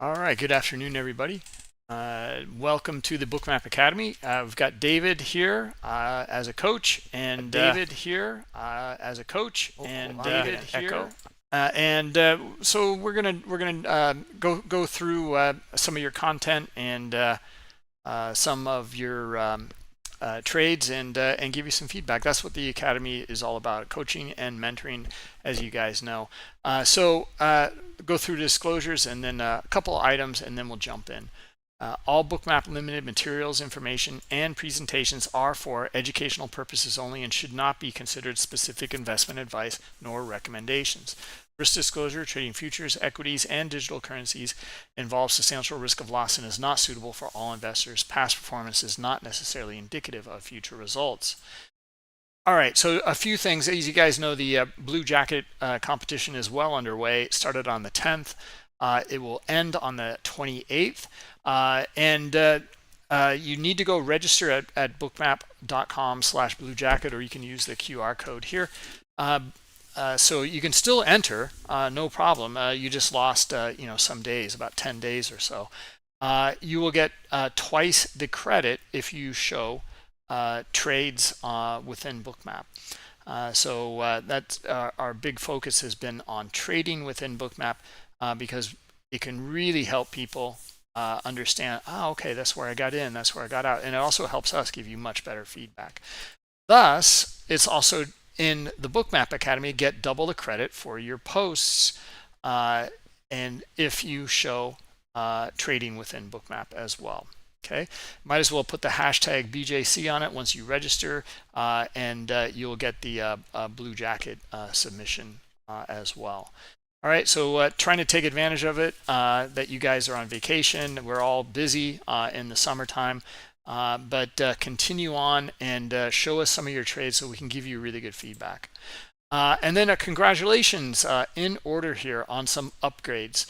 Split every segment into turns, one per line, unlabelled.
All right, good afternoon, everybody. Welcome to the Bookmap Academy. We've got David here as a coach, and David here as a coach, and David here. So we're gonna go through some of your content and some of your trades and give you some feedback. That's what the Academy is all about: coaching and mentoring, as you guys know. Go through disclosures and then a couple items, and then we'll jump in. All Bookmap Limited materials, information, and presentations are for educational purposes only and should not be considered specific investment advice nor recommendations. Risk disclosure: trading futures, equities, and digital currencies involves substantial risk of loss and is not suitable for all investors. Past performance is not necessarily indicative of future results. All right, so a few things. As you guys know, the Blue Jacket competition is well underway. It started on the 10th. It will end on the 28th. You need to go register at bookmap.com/bluejacket, or you can use the QR code here. So you can still enter, no problem. You just lost, some days, about 10 days or so. You will get twice the credit if you show trades within Bookmap. So that's our big focus has been on trading within Bookmap because it can really help people understand, okay, that's where I got in, that's where I got out. And it also helps us give you much better feedback. Thus, it's also in the Bookmap Academy, get double the credit for your posts and if you show trading within Bookmap as well. Okay, might as well put the hashtag BJC on it once you register, and you'll get the Blue Jacket submission as well. All right, so trying to take advantage of it, that you guys are on vacation. We're all busy in the summertime, but continue on and show us some of your trades so we can give you really good feedback. And then congratulations in order here on some upgrades.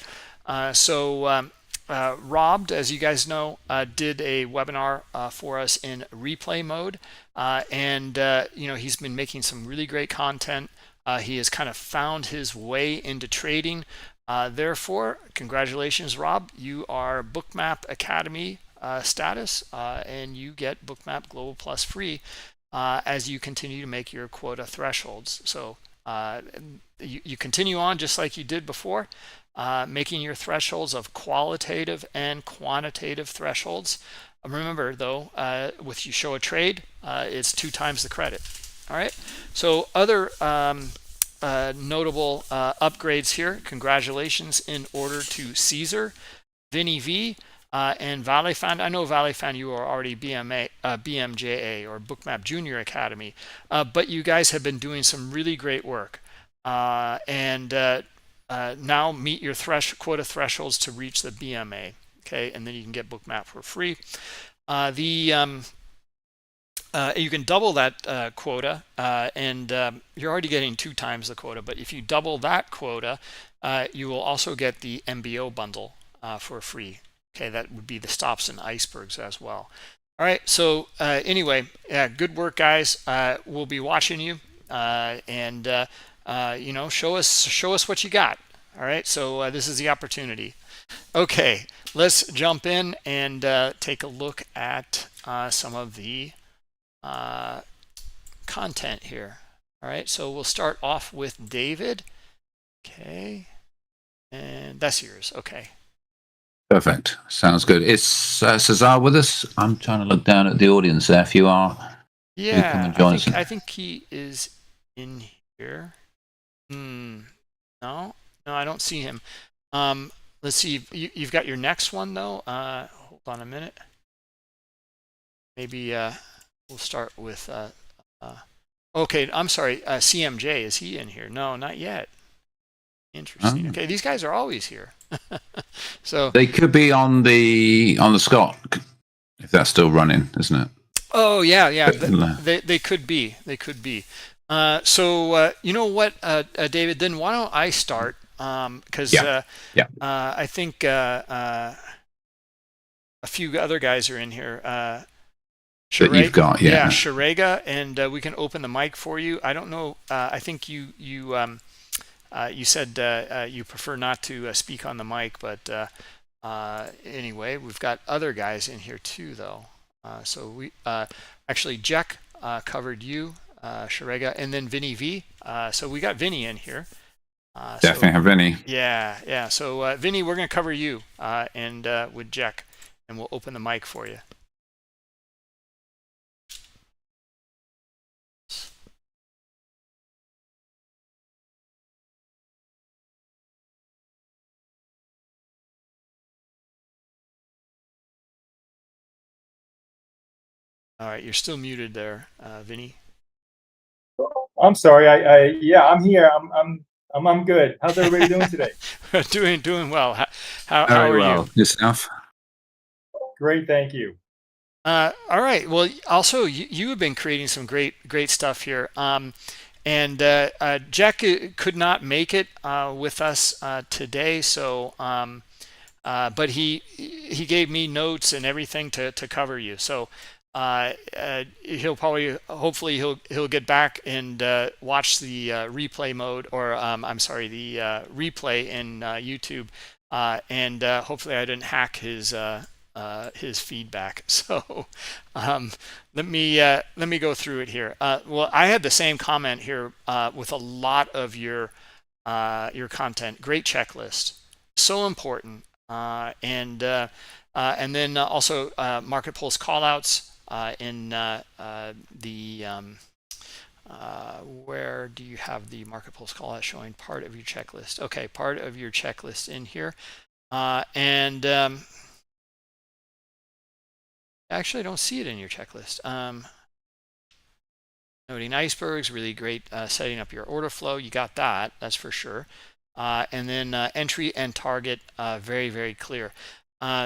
Rob, as you guys know, did a webinar for us in replay mode, and he's been making some really great content. He has kind of found his way into trading. Therefore, congratulations, Rob. You are Bookmap Academy status, and you get Bookmap Global Plus free as you continue to make your quota thresholds. So you continue on just like you did before. Making your thresholds of qualitative and quantitative thresholds. Remember, though, if you show a trade, it's 2 times the credit. All right. So other notable upgrades here. Congratulations in order to Caesar, Vinny V, and ValleyFan. I know ValleyFan, you are already BMJA or Bookmap Junior Academy, but you guys have been doing some really great work. Now meet your quota thresholds to reach the BMA, okay, and then you can get Bookmap for free. You can double that quota, and you're already getting 2 times the quota, but if you double that quota, you will also get the MBO bundle for free. Okay, that would be the stops and icebergs as well. All right, so anyway, good work, guys. We'll be watching you, and show us what you got. All right, so this is the opportunity. Okay, let's jump in and take a look at some of the content here. All right, so we'll start off with David. Okay, and that's yours. Okay,
perfect. Sounds good. Is Cesar with us? I'm trying to look down at the audience there. If you are,
yeah, come and join us. I think he is in here. No, I don't see him. Let's see. You've got your next one though. Hold on a minute. Maybe we'll start with. Okay, I'm sorry. CMJ, is he in here? No, not yet. Interesting. Okay, these guys are always here. So
they could be on the Scott, if that's still running, isn't it?
Oh yeah. They could be. They could be. So you know what, David? Then why don't I start? Because I think a few other guys are in here.
That you've got, yeah,
Sharega, and we can open the mic for you. I don't know. I think you said you prefer not to speak on the mic, but anyway. We've got other guys in here too, though. So we actually Jack covered you, Sharega, and then Vinny V. So we got Vinny in here.
Definitely have any.
Yeah. So Vinny, we're going to cover you and with Jack, and we'll open the mic for you. All right, you're still muted there, Vinny.
I'm sorry. Yeah, I'm here. I'm good. How's everybody doing today?
doing well. How
Very
are
well.
you?
Yourself?
Great, thank you.
All right. Well, also you have been creating some great stuff here. And Jack could not make it with us today, so but he gave me notes and everything to cover you. So he'll probably, hopefully he'll get back and watch the replay mode, or I'm sorry, the replay in YouTube, and hopefully I didn't hack his feedback. So let me go through it here. Well, I had the same comment here with a lot of your content. Great checklist, so important, and then also market pulse callouts in the where do you have the market pulse callout showing part of your checklist? Okay, part of your checklist in here, and actually, I don't see it in your checklist. Noting icebergs, really great setting up your order flow. You got that, that's for sure. And then entry and target, very clear.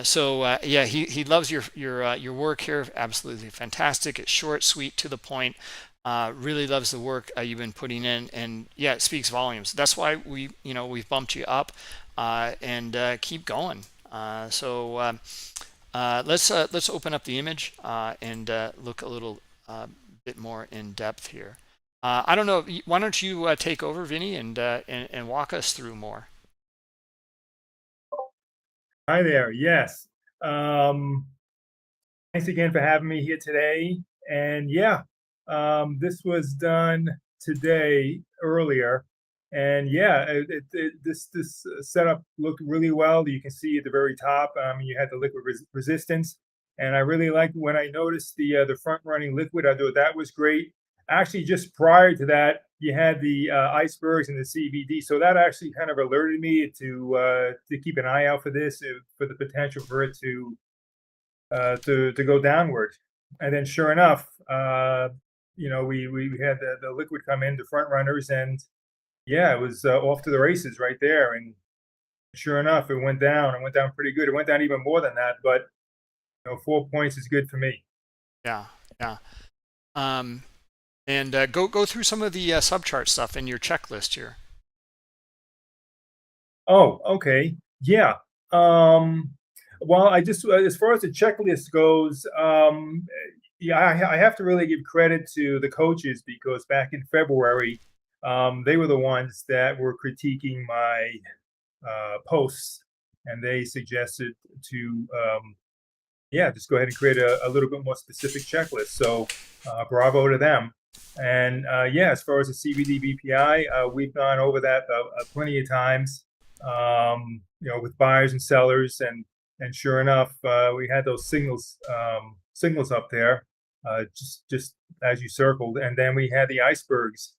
So yeah, he loves your work here. Absolutely fantastic. It's short, sweet, to the point. Really loves the work you've been putting in, and yeah, it speaks volumes. That's why we've bumped you up, and keep going. So let's open up the image and look a little bit more in depth here. I don't know. Why don't you take over, Vinny, and walk us through more?
Hi there. Yes. Thanks again for having me here today. And yeah, this was done today earlier. And yeah, this setup looked really well. You can see at the very top, you had the liquid resistance, and I really liked when I noticed the front running liquid. I thought that was great. Actually, just prior to that, you had the icebergs and the CVD, so that actually kind of alerted me to keep an eye out for this, for the potential for it to go downward. And then, sure enough, we had the liquid come in, the front runners, and yeah, it was off to the races right there. And sure enough, it went down. It went down pretty good. It went down even more than that, but 4 points is good for me.
Yeah. And go through some of the subchart stuff in your checklist here.
Oh, okay. Yeah. Well, I just, as far as the checklist goes, yeah, I have to really give credit to the coaches, because back in February, they were the ones that were critiquing my posts, and they suggested to, yeah, just go ahead and create a little bit more specific checklist. So bravo to them. And yeah, as far as the CVD BPI, we've gone over that plenty of times, with buyers and sellers, and sure enough, we had those signals up there, just as you circled, and then we had the icebergs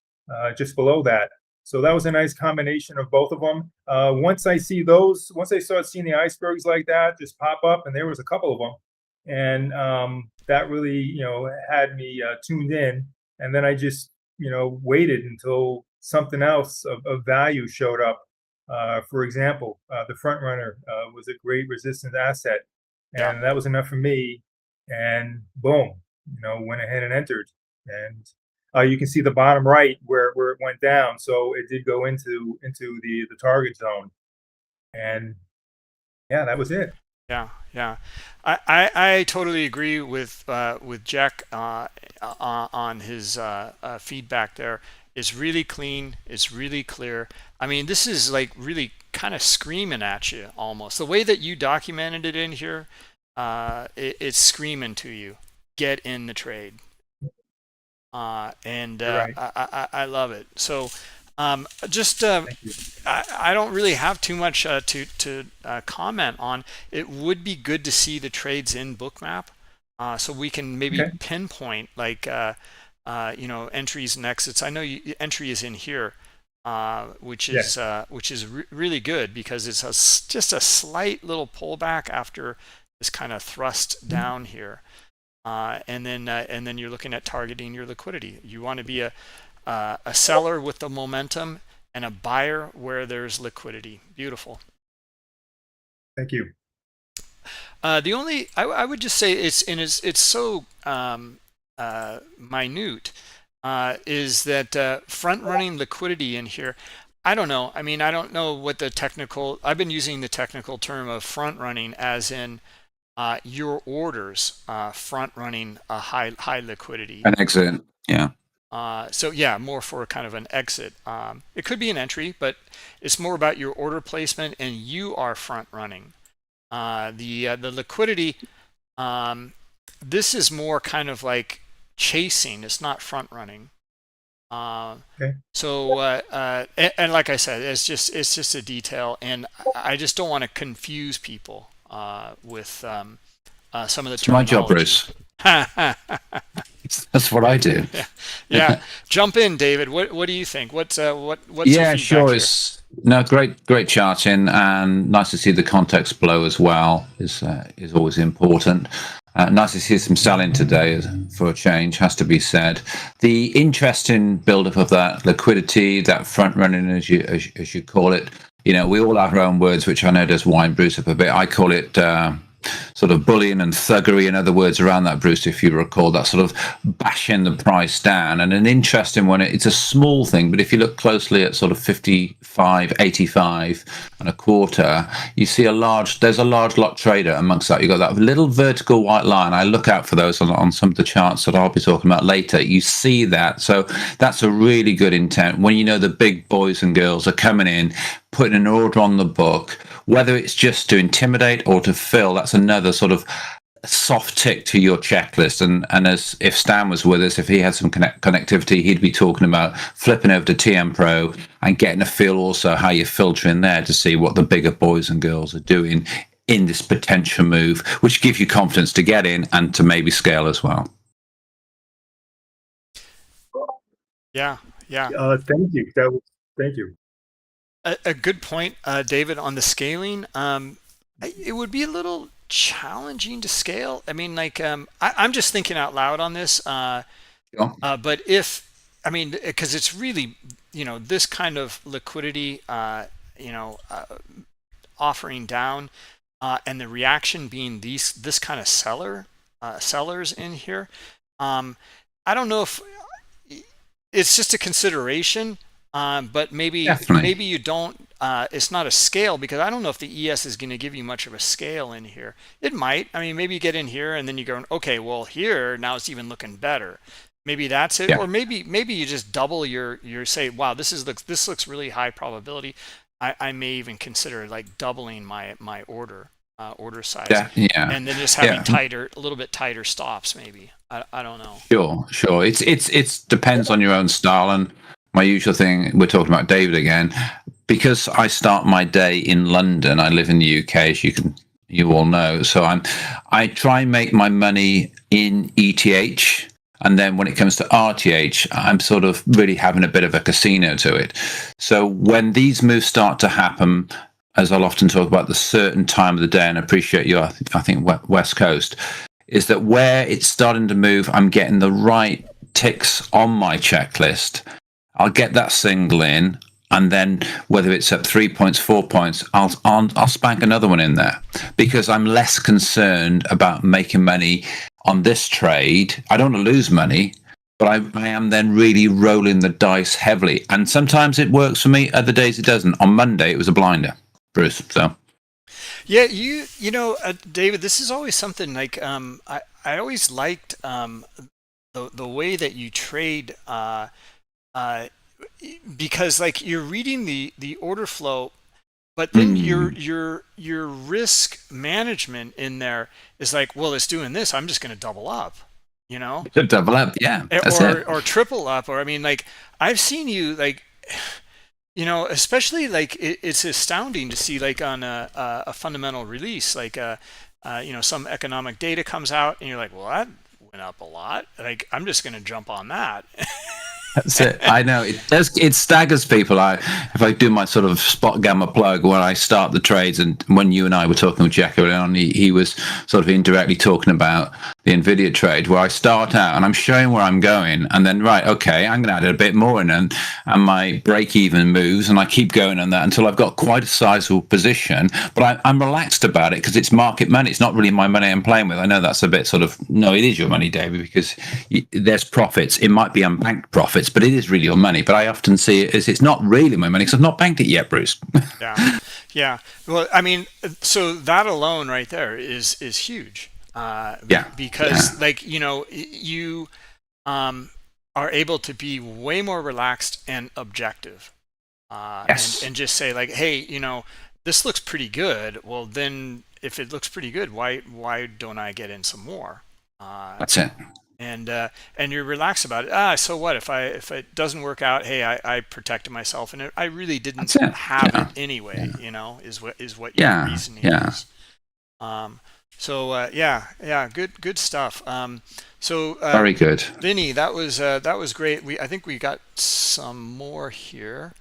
just below that. So that was a nice combination of both of them. Once I start seeing the icebergs like that just pop up, and there was a couple of them, and that really had me tuned in. And then I just waited until something else of value showed up. For example, the front runner was a great resistance asset, and that was enough for me. And boom, went ahead and entered. And you can see the bottom right where it went down, so it did go into the target zone. And yeah, that was it.
Yeah. I totally agree with Jack on his feedback there. It's really clean. It's really clear. I mean, this is like really kind of screaming at you almost. The way that you documented it in here, it's screaming to you. Get in the trade. And
You're right.
I love it. So just
Thank you.
I don't really have too much to comment on. It would be good to see the trades in Bookmap, so we can maybe
Okay.
pinpoint like entries and exits. I know entry is in here, which is really good because it's just a slight little pullback after this kind of thrust down here. And then you're looking at targeting your liquidity. You want to be a seller with the momentum and a buyer where there's liquidity. Beautiful.
Thank you.
The only I would just say it's so minute is that front running liquidity in here. I don't know. I mean, I don't know what the technical. I've been using the technical term of front running as in your orders front running a high liquidity.
An exit. Yeah.
So yeah, more for kind of an exit. It could be an entry, but it's more about your order placement, and you are front running. The liquidity. This is more kind of like chasing. It's not front running.
Okay.
So and like I said, it's just a detail, and I just don't want to confuse people with some of the
It's my job,
terminology.
Bruce. That's what I do.
Yeah. Jump in, David. What do you think? What's your
Yeah,
feedback
sure.
here?
It's no great charting, and nice to see the context below as well. Is always important. Nice to see some selling today for a change, has to be said. The interesting build-up of that liquidity, that front running, as you call it. You know, we all have our own words, which I know does wind Bruce up a bit. I call it sort of bullying and thuggery, and other words around that, Bruce, if you recall, that sort of bashing the price down. And an interesting one, it's a small thing, but if you look closely at sort of 55, 85 and a quarter, you see there's a large lot trader amongst that. You've got that little vertical white line. I look out for those on some of the charts that I'll be talking about later. You see that. So that's a really good intent when you know the big boys and girls are coming in, putting an order on the book, whether it's just to intimidate or to fill. That's another sort of soft tick to your checklist. And as if Stan was with us, if he had some connectivity, he'd be talking about flipping over to TM Pro and getting a feel also how you filter in there to see what the bigger boys and girls are doing in this potential move, which gives you confidence to get in and to maybe scale as well.
Yeah.
Thank you. Thank you.
A good point, David, on the scaling. It would be a little challenging to scale. I mean, like I'm just thinking out loud on this. But because it's really, this kind of liquidity, offering down, and the reaction being this kind of sellers in here. I don't know if it's just a consideration. But maybe you don't. It's not a scale, because I don't know if the ES is going to give you much of a scale in here. It might. I mean, maybe you get in here and then you go, okay, well here now it's even looking better. Maybe that's it, or maybe you just double your say, wow, this looks really high probability. I may even consider like doubling my order size, and then just having a little bit tighter stops. Maybe I don't know.
Sure. It's depends on your own style. And my usual thing, we're talking about David again, because I start my day in London. I live in the UK, as you all know. So I try and make my money in ETH, and then when it comes to RTH, I'm sort of really having a bit of a casino to it. So when these moves start to happen, as I'll often talk about the certain time of the day, and I appreciate you, I think West Coast, is that where it's starting to move, I'm getting the right ticks on my checklist. I'll get that single in, and then whether it's at 3 points, 4 points, I'll spank another one in there, because I'm less concerned about making money on this trade. I don't want to lose money, but I am then really rolling the dice heavily. And sometimes it works for me, other days it doesn't. On Monday, it was a blinder, Bruce. So.
Yeah, David, this is always something like I always liked the way that you trade. because like you're reading the order flow, but then your risk management in there is like, well, it's doing this, I'm just going to double up, you know,
Double up, yeah, that's it.
or triple up, or I mean, like I've seen you like, you know, especially like it's astounding to see like on a fundamental release, like you know, some economic data comes out and you're like, well, that went up a lot, like I'm just going to jump on that.
That's it. I know it does. It staggers people. If I do my sort of spot gamma plug where I start the trades, and when you and I were talking with Jack earlier on, he was sort of indirectly talking about the Nvidia trade, where I start out and I'm showing where I'm going, and then right, okay, I'm going to add a bit more in, and my break even moves, and I keep going on that until I've got quite a sizable position. But I'm relaxed about it because it's market money. It's not really my money I'm playing with. I know that's a bit sort of, no, it is your money, David, because there's profits. It might be unbanked profits, but it is really your money. But I often see it as it's not really my money because I've not banked it yet, Bruce.
Yeah. Well, I mean, so that alone right there is huge. Because like, you know, you are able to be way more relaxed and objective, and just say like, hey, you know, this looks pretty good. Well, then if it looks pretty good, why don't I get in some more?
That's it.
And you're relaxed about it. So what if it doesn't work out? Hey, I protected myself, and I really didn't have it anyway. You know, is what your reasoning is. So good stuff. So
very good,
Vinny. That was great. I think we got some more here.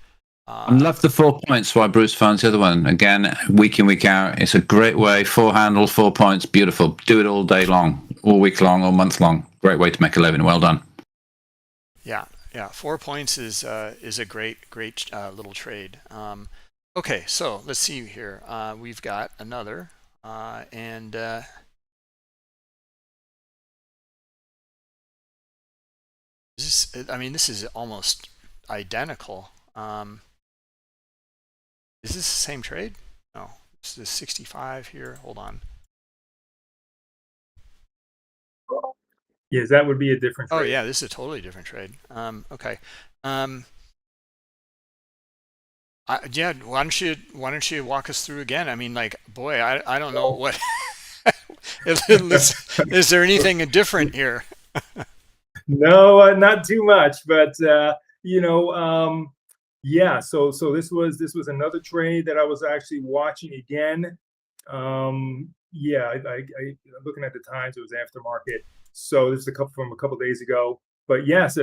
I love the 4 points. Why Bruce finds the other one again, week in, week out. It's a great way. 4 handles, 4 points, beautiful. Do it all day long, all week long, all month long. Great way to make a living. Well done.
Yeah. 4 points is a great little trade. Okay, so let's see here. We've got another, and this is almost identical. Is this the same trade? No, this is 65 here. Hold on.
Yes, that would be a different trade.
Oh yeah, this is a totally different trade. Okay. Yeah, why don't you walk us through again? I mean, like, boy, I don't know what. Is there anything different here?
No, not too much, but you know, yeah. So this was another trade that I was actually watching again. Yeah, I looking at the times, it was aftermarket. So this is from a couple days ago. But yes,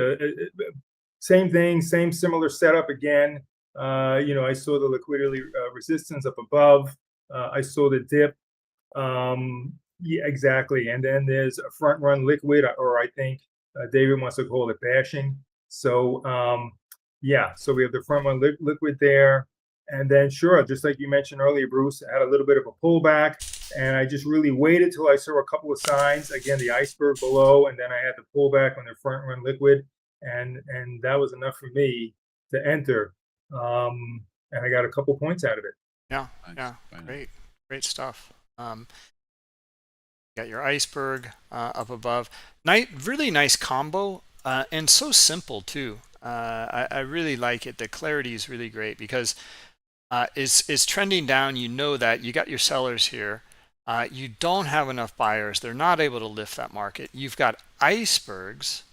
same thing, same similar setup again. You know, I saw the liquidity resistance up above. I saw the dip. Yeah, exactly. And then there's a front run liquid, or I think David wants to call it bashing. So yeah, so we have the front run liquid there. And then sure, just like you mentioned earlier, Bruce, I had a little bit of a pullback, and I just really waited till I saw a couple of signs. Again, the iceberg below, and then I had the pullback on the front run liquid, and that was enough for me to enter. And I got a couple points out of it.
Yeah, great stuff. Got your iceberg up above. Really nice combo, and so simple too. I really like it. The clarity is really great because it's trending down. You know that you got your sellers here. You don't have enough buyers. They're not able to lift that market. You've got icebergs,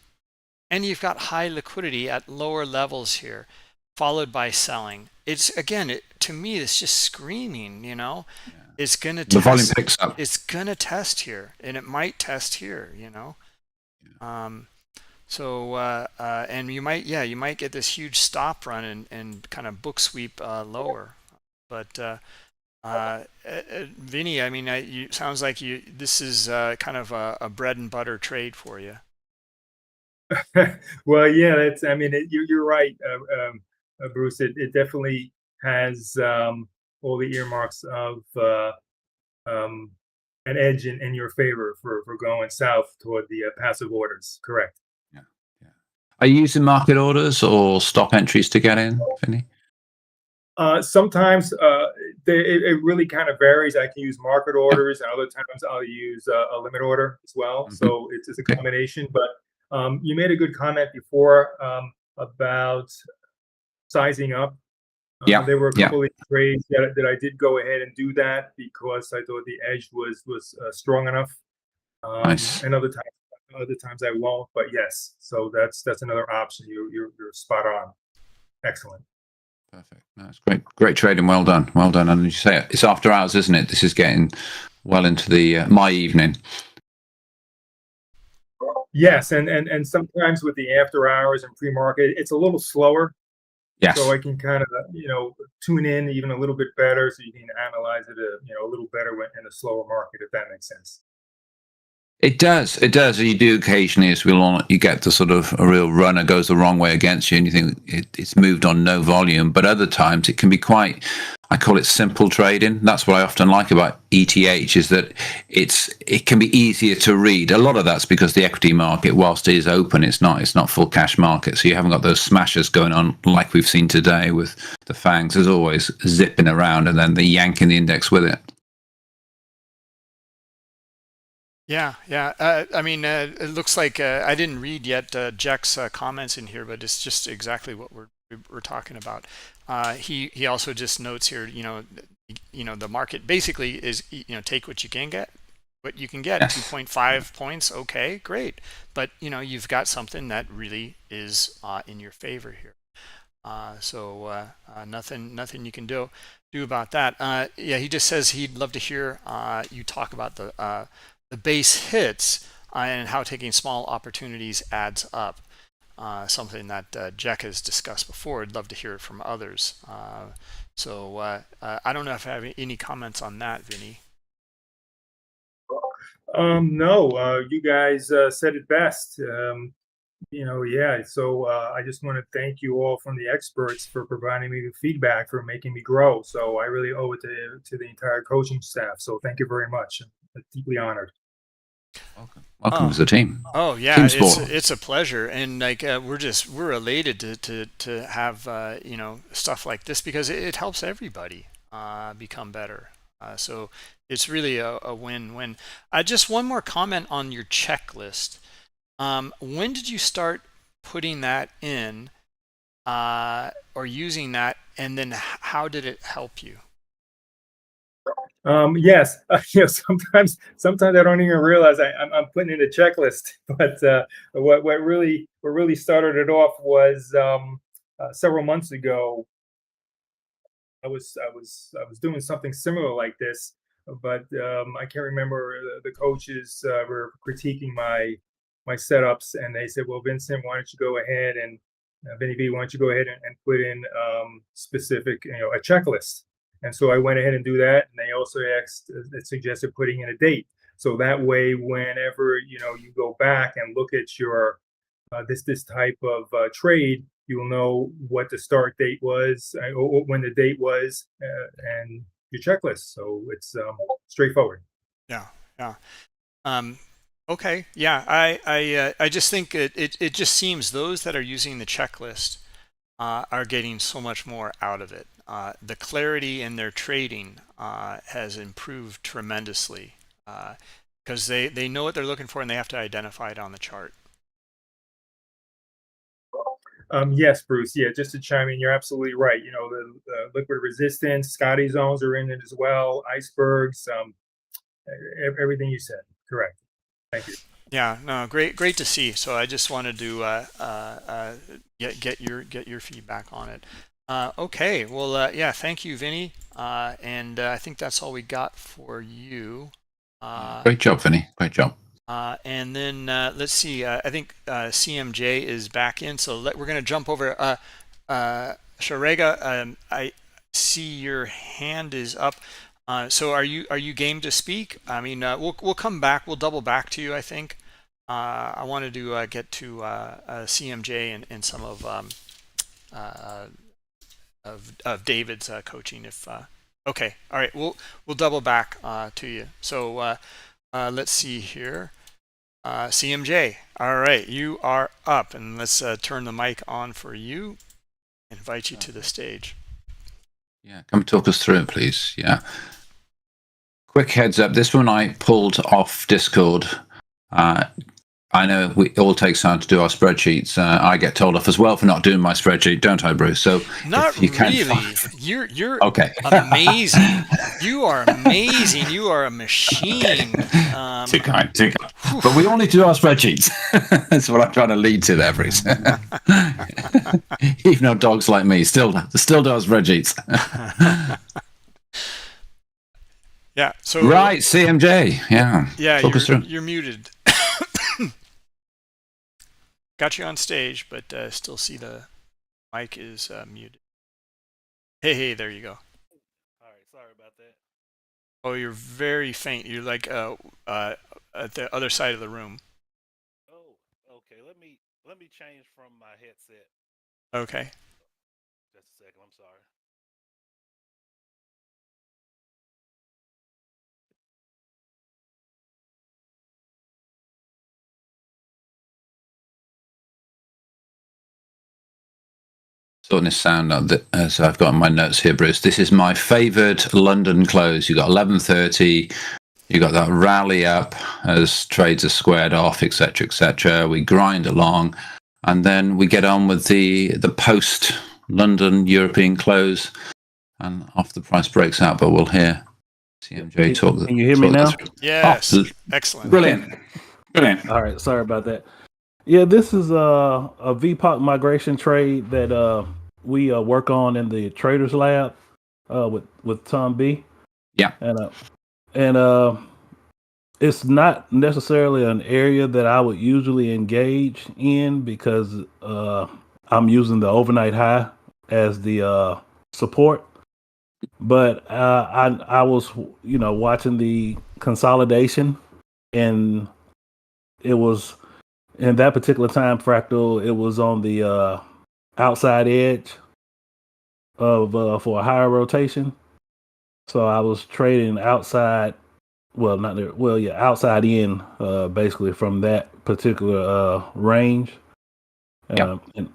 and you've got high liquidity at lower levels here, followed by selling. It's again, to me, it's just screaming. You know, it's gonna test.
The volume picks up.
It's gonna test here, and it might test here. You know. So and you might get this huge stop run and kind of book sweep lower, but Vinny, I mean, sounds like this is kind of a bread and butter trade for you.
Well, yeah, that's. I mean, you're right, Bruce. It definitely has all the earmarks of an edge in your favor for going south toward the passive orders. Correct.
Are you using market orders or stop entries to get in, Vinny?
Sometimes it really kind of varies. I can use market orders, and other times I'll use a limit order as well. So it's a combination. But you made a good comment before about sizing up.
Yeah,
There were a
yeah.
couple of trades that I did go ahead and do that because I thought the edge was strong enough.
Nice.
And other times I won't. But yes, so that's another option. You're spot on. Excellent.
Perfect. That's great trading. Well done. Well done. And you say it's after hours, isn't it? This is getting well into the my evening.
Yes, and sometimes with the after hours and pre-market, it's a little slower.
Yes.
So I can kind of tune in even a little bit better, so you can analyze it a little better when in a slower market, if that makes sense.
It does. It does. You do occasionally, as you get the sort of a real runner goes the wrong way against you, and you think it's moved on no volume. But other times it can be quite, I call it simple trading. That's what I often like about ETH is that it can be easier to read. A lot of that's because the equity market, whilst it is open, it's not full cash market. So you haven't got those smashers going on like we've seen today with the fangs. There's always zipping around and then the yanking the index with it.
Yeah, yeah. I mean, it looks like I didn't read yet Jack's comments in here, but it's just exactly what we're talking about. He also just notes here, the market basically is, take what you can get. What you can get,
Yes.
2.5 points, okay, great. But you've got something that really is in your favor here. So nothing you can do about that. Yeah, he just says he'd love to hear you talk about the base hits and how taking small opportunities adds up. Something that Jack has discussed before. I'd love to hear it from others. So I don't know if I have any comments on that, Vinny.
No, you guys said it best. Yeah. So I just want to thank you all from the experts for providing me the feedback, for making me grow. So I really owe it to the entire coaching staff. So thank you very much. I'm deeply honored.
Welcome to the team.
Oh yeah,
Team sport.
it's a pleasure, and like we're elated to have stuff like this because it helps everybody become better. So it's really a win-win. Just one more comment on your checklist. When did you start putting that in or using that, and then how did it help you?
Yes, sometimes I don't even realize I'm putting in a checklist. But what really started it off was several months ago. I was doing something similar like this, but I can't remember. The coaches were critiquing my setups, and they said, "Well, Vincent, why don't you go ahead and Vinny V, why don't you go ahead and put in specific, a checklist?" And so I went ahead and do that. And they also suggested putting in a date. So that way, whenever you go back and look at your this type of trade, you will know what the start date was, or when the date was, and your checklist. So it's straightforward.
Yeah, yeah. Okay, yeah. I just think it just seems those that are using the checklist are getting so much more out of it. The clarity in their trading has improved tremendously because they know what they're looking for and they have to identify it on the chart.
Yes, Bruce. Yeah, just to chime in, you're absolutely right. The liquid resistance, Scotty zones are in it as well, icebergs, everything you said. Correct. Thank you.
Yeah, no, great to see. So I just wanted to get your feedback on it. Okay, well, yeah, thank you, Vinny. And I think that's all we got for you.
Great job, Vinny. Great job.
And then let's see. I think CMJ is back in, so we're going to jump over. Sharega, I see your hand is up. So are you game to speak? I mean, we'll come back. We'll double back to you, I think. I wanted to get to CMJ and some of David's coaching. If okay, all right, we'll double back to you. So let's see here. CMJ, all right, you are up, and let's turn the mic on for you. Invite you to the stage.
Yeah, come talk us through it, please. Yeah. Quick heads up. This one I pulled off Discord. I know it all takes time to do our spreadsheets. I get told off as well for not doing my spreadsheet, don't I, Bruce? So
Not
if you can
really. You're
okay.
amazing. You are amazing. You are a machine.
Too kind. But we all need to do our spreadsheets. That's what I'm trying to lead to there, Bruce. Even though dogs like me still do our spreadsheets.
Yeah. So
right, CMJ. Yeah.
Yeah,
Talk us through.
you're muted. Got you on stage, but still see the mic is muted. Hey, there you go.
All right, sorry about that.
Oh, you're very faint. You're like at the other side of the room.
Oh, okay. Let me change from my headset.
Okay.
Just a second. I'm sorry.
Sorting this sound out as I've got in my notes here, Bruce. This is my favoured London close. You got 11:30. You got that rally up as trades are squared off, etc., etc. We grind along, and then we get on with the post London European close, and off the price breaks out. But we'll hear CMJ talk.
Can you hear me now?
Yes. Excellent.
Brilliant.
All right, sorry about that. Yeah, this is a VPOC migration trade that we work on in the Traders Lab with Tom B.
Yeah,
and it's not necessarily an area that I would usually engage in because I'm using the overnight high as the support. But I was watching the consolidation, and it was. In that particular time fractal, it was on the outside edge of for a higher rotation. So I was trading outside, outside in, basically from that particular range.
Yeah.
And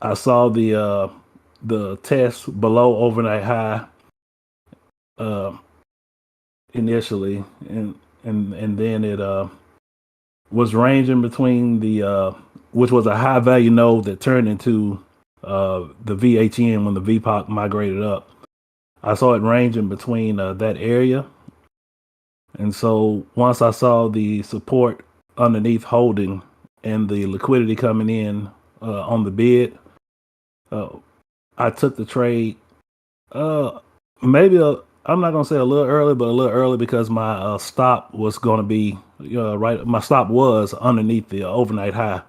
I saw the test below overnight high initially, and then it was ranging between the which was a high value node that turned into the VHN when the VPOC migrated up. I saw it ranging between that area, and so once I saw the support underneath holding and the liquidity coming in on the bid, I took the trade. I'm not gonna say a little early, but a little early because my stop was gonna be right. My stop was underneath the overnight high,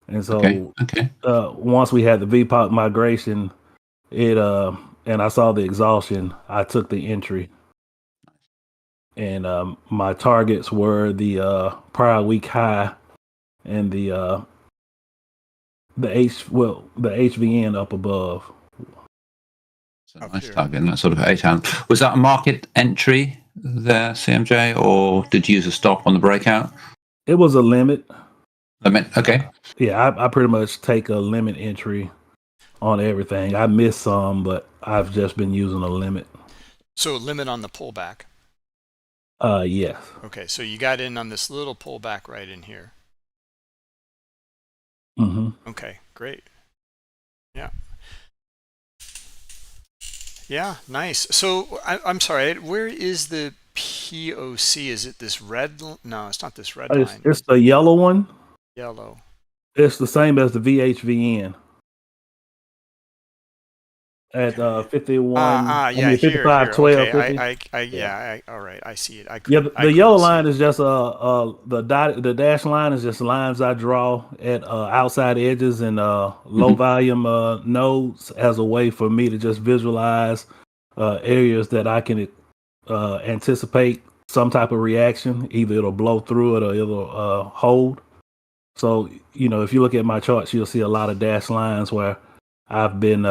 and so
okay.
Once we had the VPOC migration, and I saw the exhaustion, I took the entry, and my targets were the prior week high and the HVN up above.
So nice target, that sort of 8 hand. Was that a market entry there, CMJ, or did you use a stop on the breakout?
It was a limit.
Okay.
Yeah, I pretty much take a limit entry on everything. I missed some, but I've just been using a limit.
So limit on the pullback.
Yes.
Okay, so you got in on this little pullback right in here.
Mm-hmm.
Okay, great. Yeah. Yeah, nice. So I'm sorry, where is the POC? Is it this red? No, it's not this red line.
It's the yellow one.
Yellow.
It's the same as the VHVN at 51.
Yeah,
55, 12,
okay.
50.
All right, I see it.
The yellow line is just the dash line is just lines I draw at outside edges and low volume nodes as a way for me to just visualize areas that I can anticipate some type of reaction. Either it'll blow through it or it'll hold. So if you look at my charts, you'll see a lot of dash lines where I've been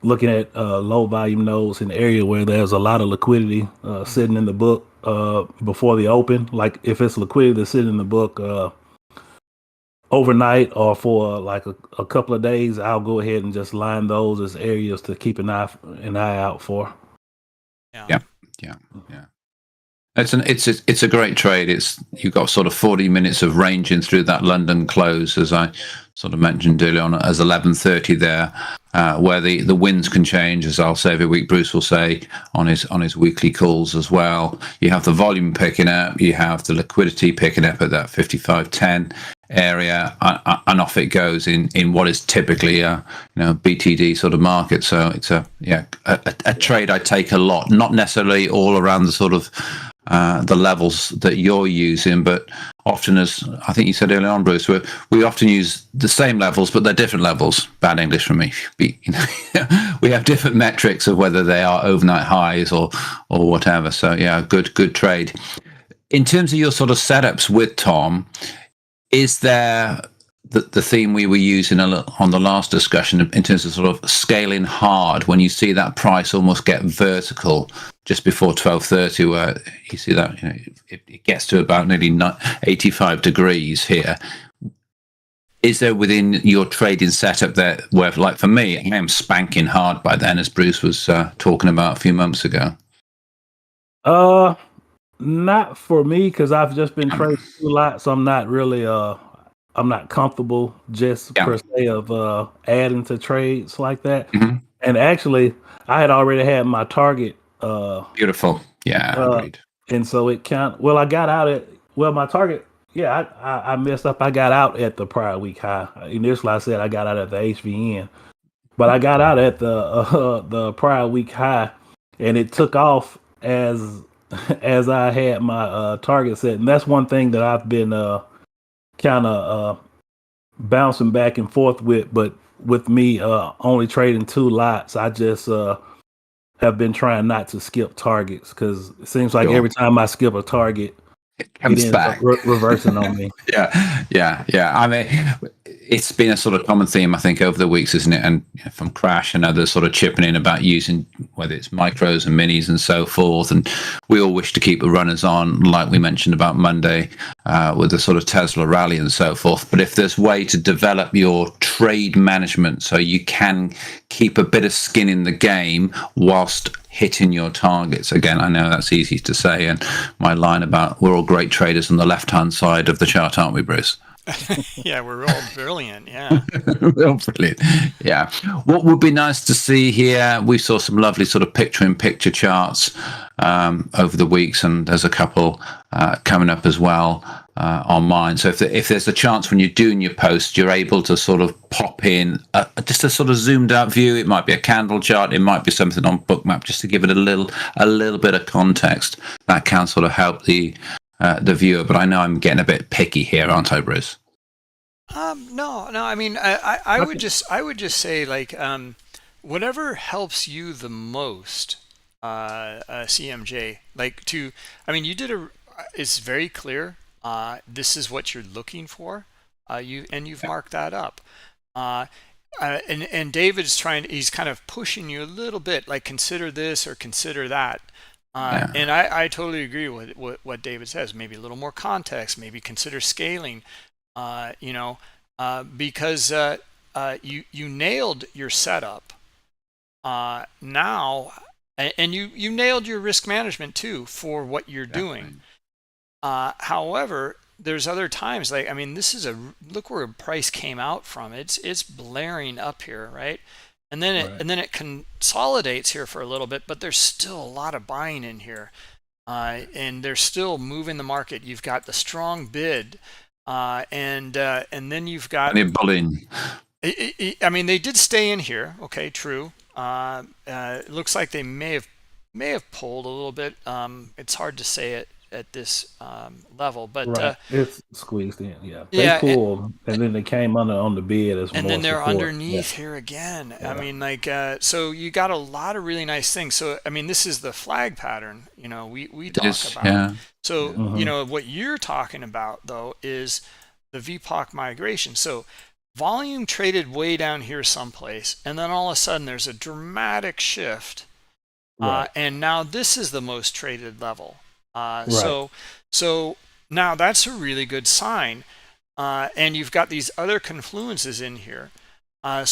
looking at low volume nodes in the area where there's a lot of liquidity sitting in the book before the open. Like if it's liquidity that's sitting in the book overnight or for like a couple of days, I'll go ahead and just line those as areas to keep an eye out for.
Yeah. It's a great trade. You've got sort of 40 minutes of ranging through that London close, as I sort of mentioned earlier on, as 11:30 there, where the winds can change, as I'll say every week. Bruce will say on his weekly calls as well. You have the volume picking up, you have the liquidity picking up at that 55.10 area, and off it goes in what is typically a BTD sort of market. So it's a trade I take a lot, not necessarily all around the sort of the levels that you're using, but often, as I think you said earlier on, Bruce, we often use the same levels, but they're different levels. Bad English from me. We have different metrics of whether they are overnight highs or whatever. So yeah, good trade. In terms of your sort of setups with Tom, is there the theme we were using on the last discussion in terms of sort of scaling hard when you see that price almost get vertical just before 12:30, where you see that it gets to about nearly 85 degrees here? Is there within your trading setup there where, like for me, I am spanking hard by then, as Bruce was talking about a few months ago?
Not for me, because I've just been trading a lot, so I'm not really I'm not comfortable just per se of adding to trades like that.
Mm-hmm.
And actually, I had already had my target.
Beautiful. Yeah, agreed.
And so it I got out at my target. Yeah, I messed up. I got out at the prior week high. Initially, I said I got out at the HVN, but I got out at the prior week high, and it took off as I had my target set. And that's one thing that I've been kind of bouncing back and forth with. But with me only trading 2 lots, I just have been trying not to skip targets, because it seems like every time I skip a target,
it comes back
reversing on me.
Yeah. I mean, it's been a sort of common theme, I think, over the weeks, isn't it? And from Crash and others sort of chipping in about using whether it's micros and minis and so forth. And we all wish to keep the runners on, like we mentioned about Monday with the sort of Tesla rally and so forth. But if there's a way to develop your trade management so you can keep a bit of skin in the game whilst hitting your targets. Again, I know that's easy to say, and my line about we're all great traders on the left-hand side of the chart, aren't we, Bruce?
Yeah, we're all brilliant. Yeah.
Real brilliant. Yeah. What would be nice to see here, we saw some lovely sort of picture-in-picture charts over the weeks, and there's a couple coming up as well on mine. So if there's a chance when you're doing your post, you're able to sort of pop in just a sort of zoomed out view. It might be a candle chart, it might be something on Bookmap, just to give it a little bit of context. That can sort of help the viewer. But I know I'm getting a bit picky here, aren't I, Bruce?
No. I mean, I would just say, like, whatever helps you the most, CMJ. Like it's very clear. This is what you're looking for. You've marked that up. And David is he's kind of pushing you a little bit, like consider this or consider that. And I totally agree with what David says. Maybe a little more context, maybe consider scaling, because you nailed your setup now, and you nailed your risk management too for what you're doing. However, there's other times, like, I mean, look where price came out from. It's blaring up here, right? And then it consolidates here for a little bit, but there's still a lot of buying in here, and they're still moving the market. You've got the strong bid, and then you've got
bullying.
I mean, they did stay in here. Okay, true. It looks like they may have pulled a little bit. It's hard to say it at this level, but
it's squeezed in. They pulled, and then they came on the bid as
and
more
then they're
support.
underneath here again. I mean, like, so you got a lot of really nice things. So I mean, this is the flag pattern, we talk about. So what you're talking about though is the VPOC migration. So volume traded way down here someplace, and then all of a sudden there's a dramatic shift, and now this is the most traded level. So now that's a really good sign, and you've got these other confluences in here. I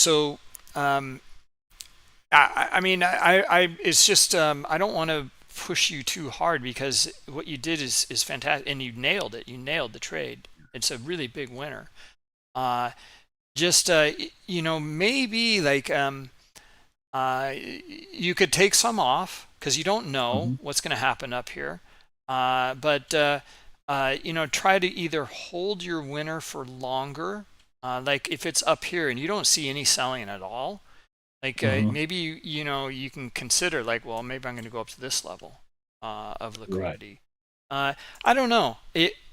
mean, I it's just I don't want to push you too hard, because what you did is fantastic, and you nailed it. You nailed the trade. It's a really big winner. Just maybe like you could take some off, because you don't know what's going to happen up here. But try to either hold your winner for longer. Like if it's up here and you don't see any selling at all, like maybe you can consider like, well, maybe I'm going to go up to this level of liquidity. Right. I don't know.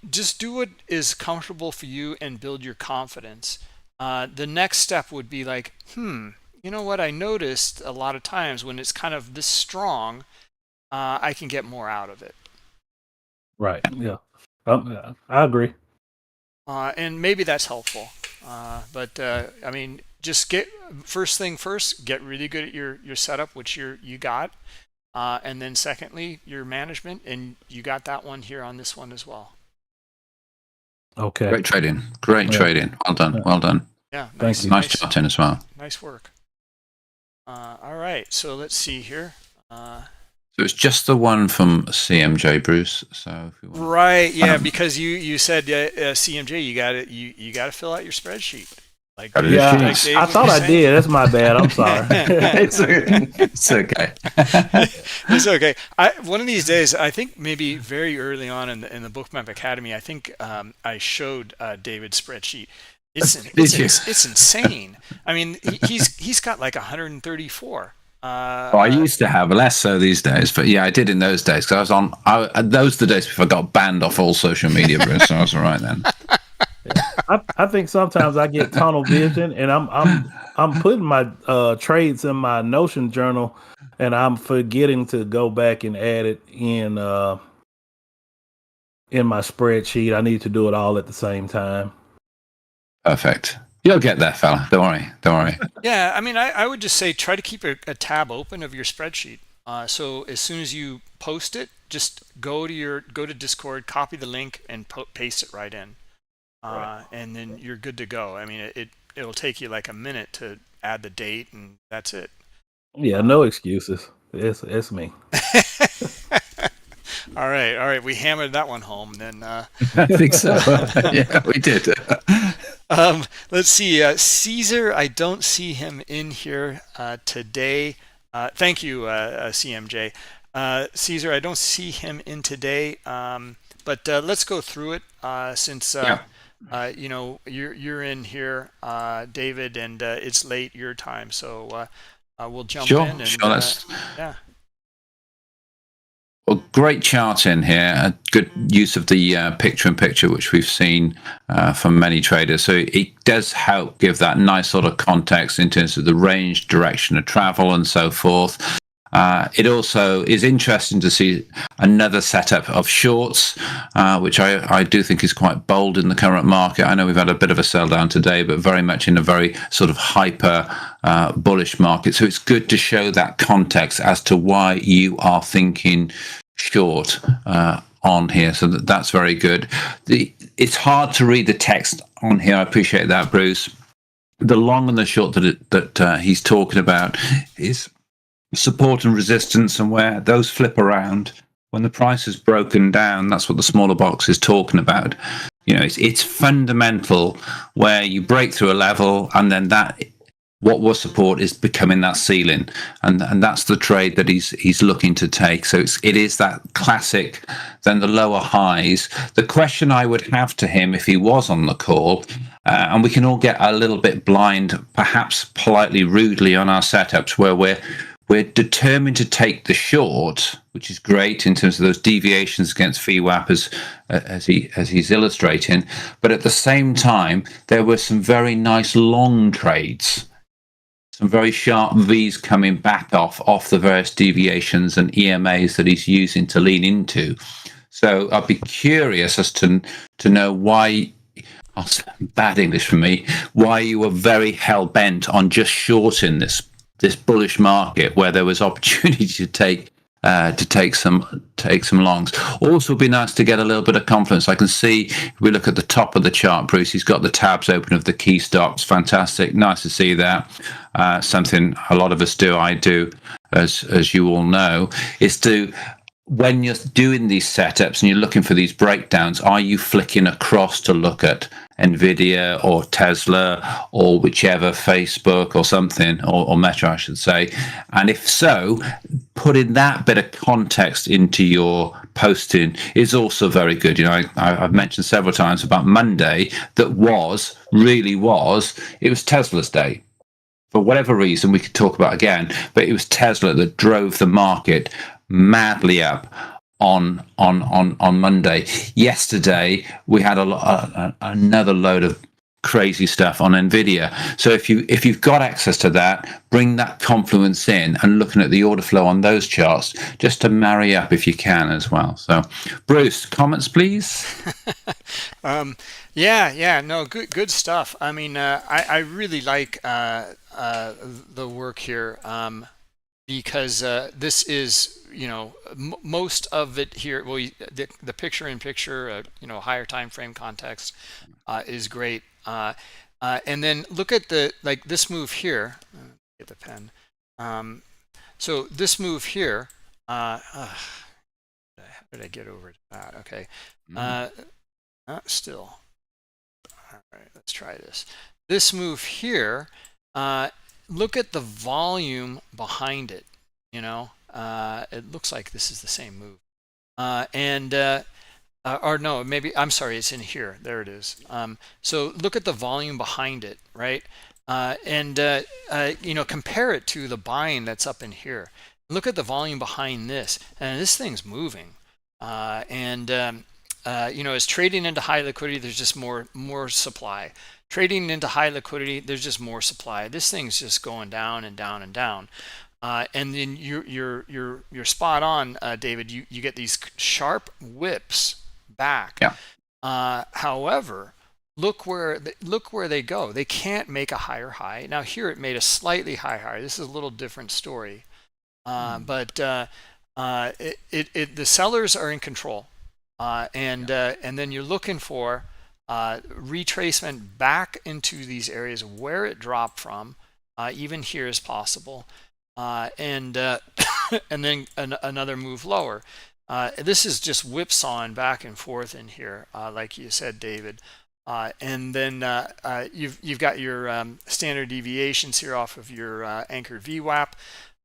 Just do what is comfortable for you and build your confidence. The next step would be like, you know what? I noticed a lot of times when it's kind of this strong, I can get more out of it.
Right. Yeah. I agree.
And maybe that's helpful. But I mean, just first thing first, get really good at your setup, which you got. And then secondly, your management, and you got that one here on this one as well.
Okay.
Great trading. Trading. Well done.
Yeah.
Well done.
Yeah.
Nice charting as well.
Nice work. All right. So let's see here.
So it's just the one from CMJ, Bruce. So if you want.
Right, yeah, because you said CMJ, you got to fill out your spreadsheet. Like,
yeah,
like Dave
I thought I did. That's my bad. I'm sorry.
It's okay.
It's okay. One of these days, I think maybe very early on in the Bookmap Academy, I think I showed David's spreadsheet. It's insane. I mean, he's got like 134.
I used to have less so these days, but yeah, I did in those days because those were the days before I got banned off all social media, Bruce. So I was all right then.
I think sometimes I get tunnel vision, and I'm putting my trades in my Notion journal, and I'm forgetting to go back and add it in my spreadsheet. I need to do it all at the same time.
Perfect. You'll get there, fella. Don't worry.
Yeah, I mean, I would just say try to keep a tab open of your spreadsheet. So as soon as you post it, just go to Discord, copy the link, and paste it right in, and then you're good to go. I mean, it'll take you like a minute to add the date, and that's it.
Yeah, no excuses. It's me.
All right. We hammered that one home. Then
I think so. Yeah, we did.
Let's see. Caesar, I don't see him in here today. Thank you, CMJ. Caesar, I don't see him in today. But let's go through it since you're in here, David, and it's late your time, so we'll jump in. And,
sure.
Yeah.
Well, great chart in here. A good use of the picture-in-picture, which we've seen from many traders. So it does help give that nice sort of context in terms of the range, direction of travel, and so forth. It also is interesting to see another setup of shorts, which I do think is quite bold in the current market. I know we've had a bit of a sell down today, but very much in a very sort of hyper bullish market. So it's good to show that context as to why you are thinking short on here. So that's very good. It's hard to read the text on here. I appreciate that, Bruce. The long and the short that he's talking about is support and resistance, and where those flip around when the price is broken down. That's what the smaller box is talking about. It's fundamental where you break through a level, and then that what was support is becoming that ceiling, and that's the trade that he's looking to take. So it is that classic, then the lower highs. The question I would have to him if he was on the call, and we can all get a little bit blind, perhaps politely, rudely on our setups, where we're determined to take the short, which is great in terms of those deviations against VWAP as he's illustrating. But at the same time, there were some very nice long trades, some very sharp Vs coming back off the various deviations and EMAs that he's using to lean into. So I'd be curious as to know why, bad English for me, why you were very hell-bent on just shorting this bullish market where there was opportunity to take some longs. Also, it'd be nice to get a little bit of confidence. I can see if we look at the top of the chart, Bruce, he's got the tabs open of the key stocks. Fantastic, nice to see that. Something a lot of us do, I do, as you all know, is to when you're doing these setups and you're looking for these breakdowns, are you flicking across to look at Nvidia or Tesla or whichever, Facebook or something, or Meta, I should say? And if so, putting that bit of context into your posting is also very good. You know, I've mentioned several times about Monday that really was Tesla's day. For whatever reason, we could talk about again, but it was Tesla that drove the market madly up on Monday. Yesterday, we had another load of crazy stuff on Nvidia. So if you've got access to that, bring that confluence in and looking at the order flow on those charts just to marry up if you can as well. So, Bruce, comments, please.
No, good stuff. I mean, I really like the work here, because this is, you know, most of it here. Well, the picture-in-picture, higher time frame context is great. And then look at this move here. Get the pen. So this move here. How did I get over to that? Okay. Still. All right. Let's try this. This move here. Look at the volume behind it. You know, it looks like this is the same move. Or no, maybe, I'm sorry, it's in here. There it is. So look at the volume behind it, right? Compare it to the buying that's up in here. Look at the volume behind this, and this thing's moving. As trading into high liquidity, there's just more supply. Trading into high liquidity, there's just more supply. This thing's just going down and down and down. And then you're spot on, David. You get these sharp whips back.
Yeah.
However, look where they go. They can't make a higher high. Now here it made a slightly higher. This is a little different story. But the sellers are in control. And then you're looking for retracement back into these areas where it dropped from. Even here is possible. And then another move lower. This is just whipsawing back and forth in here, like you said, David. And then you've got your standard deviations here off of your anchored VWAP,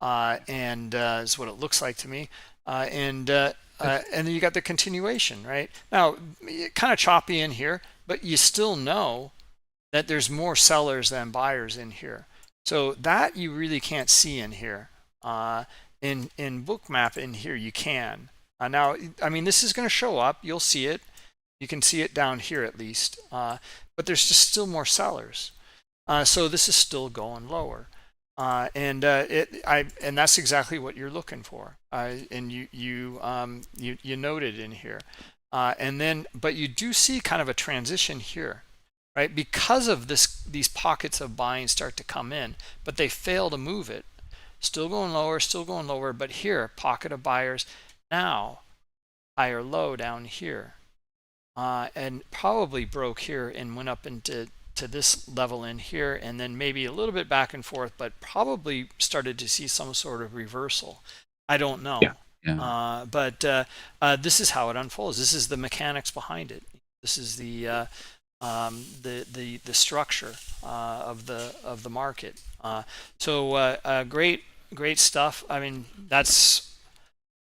and is what it looks like to me. And then you got the continuation, right? Now, kind of choppy in here, but you still know that there's more sellers than buyers in here. So that you really can't see in here. In Bookmap in here you can. Now, I mean, this is going to show up. You'll see it. You can see it down here at least. But there's just still more sellers. So this is still going lower. And that's exactly what you're looking for. And you noted in here. But you do see kind of a transition here, right? Because of these pockets of buying start to come in, but they fail to move it. Still going lower, but here, pocket of buyers. Now, higher low down here. And probably broke here and went up into this level in here, and then maybe a little bit back and forth, but probably started to see some sort of reversal. I don't know.
Yeah.
But this is how it unfolds. This is the mechanics behind it. This is the structure of the market. Great stuff. I mean, that's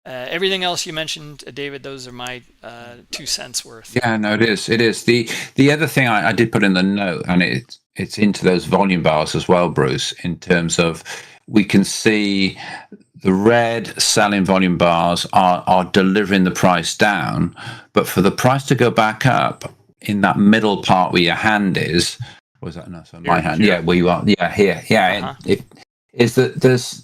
everything else you mentioned, David. Those are my 2 cents worth.
Yeah, no, it is. The other thing I did put in the note, and it's into those volume bars as well, Bruce, in terms of we can see the red selling volume bars are delivering the price down, but for the price to go back up in that middle part where your hand is, was that no? So my hand,
here.
yeah, where you are, yeah, here, yeah. It is that there's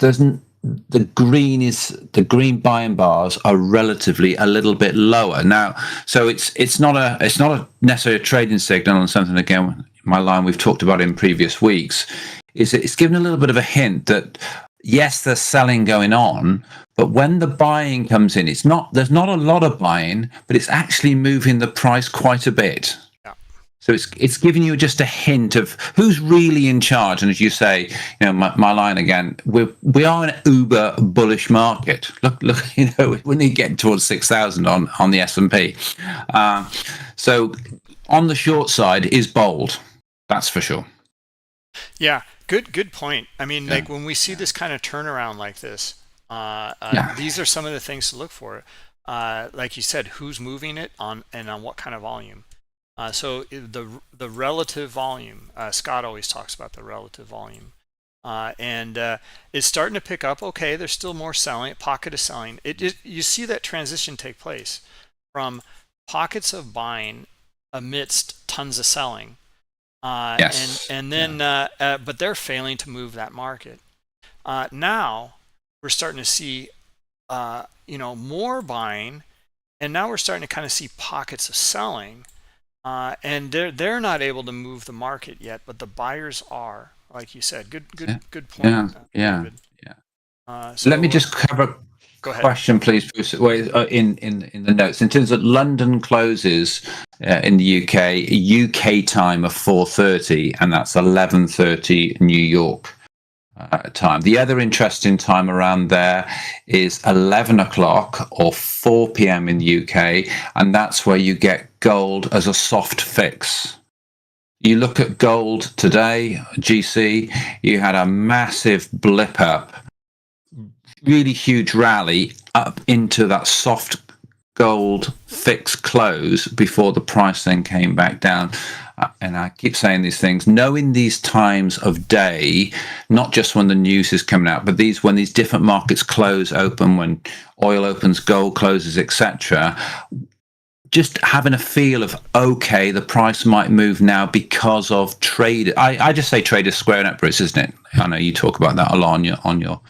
the green buying bars are relatively a little bit lower now, so it's not a necessarily a trading signal, and something again my line we've talked about in previous weeks is that it's given a little bit of a hint that yes, there's selling going on, but when the buying comes in, there's not a lot of buying, but it's actually moving the price quite a bit.
Yeah.
So it's giving you just a hint of who's really in charge. And as you say, you know, my line again, we are in an uber bullish market. Look, you know, we need to get towards 6,000 on the S&P. So on the short side is bold. That's for sure.
Yeah, good point. I mean,
Yeah.
like when we see this kind of turnaround like this, these are some of the things to look for. Like you said, who's moving it on and on what kind of volume. So the relative volume, Scott always talks about the relative volume, and it's starting to pick up. Okay, there's still more selling, pocket of selling. You see that transition take place from pockets of buying amidst tons of selling,
Yes.
and then but they're failing to move that market. Now we're starting to see more buying, and now we're starting to kind of see pockets of selling. And they're not able to move the market yet, but the buyers are, like you said. Good point.
Yeah.
David.
So let me just cover a
Go ahead.
question, please, Bruce. In the notes, in terms of London closes in the UK time of 4:30, and that's 11:30 New York time. The other interesting time around there is 11 o'clock or 4 p.m. in the UK, and that's where you get gold as a soft fix. You look at gold today, GC, you had a massive blip up, really huge rally up into that soft gold fix close before the price then came back down. And I keep saying these things, knowing these times of day, not just when the news is coming out, but when these different markets close, open, when oil opens, gold closes, etc. Just having a feel of, okay, the price might move now because of trade. I just say traders squaring up, Bruce, isn't it? I know you talk about that a lot on your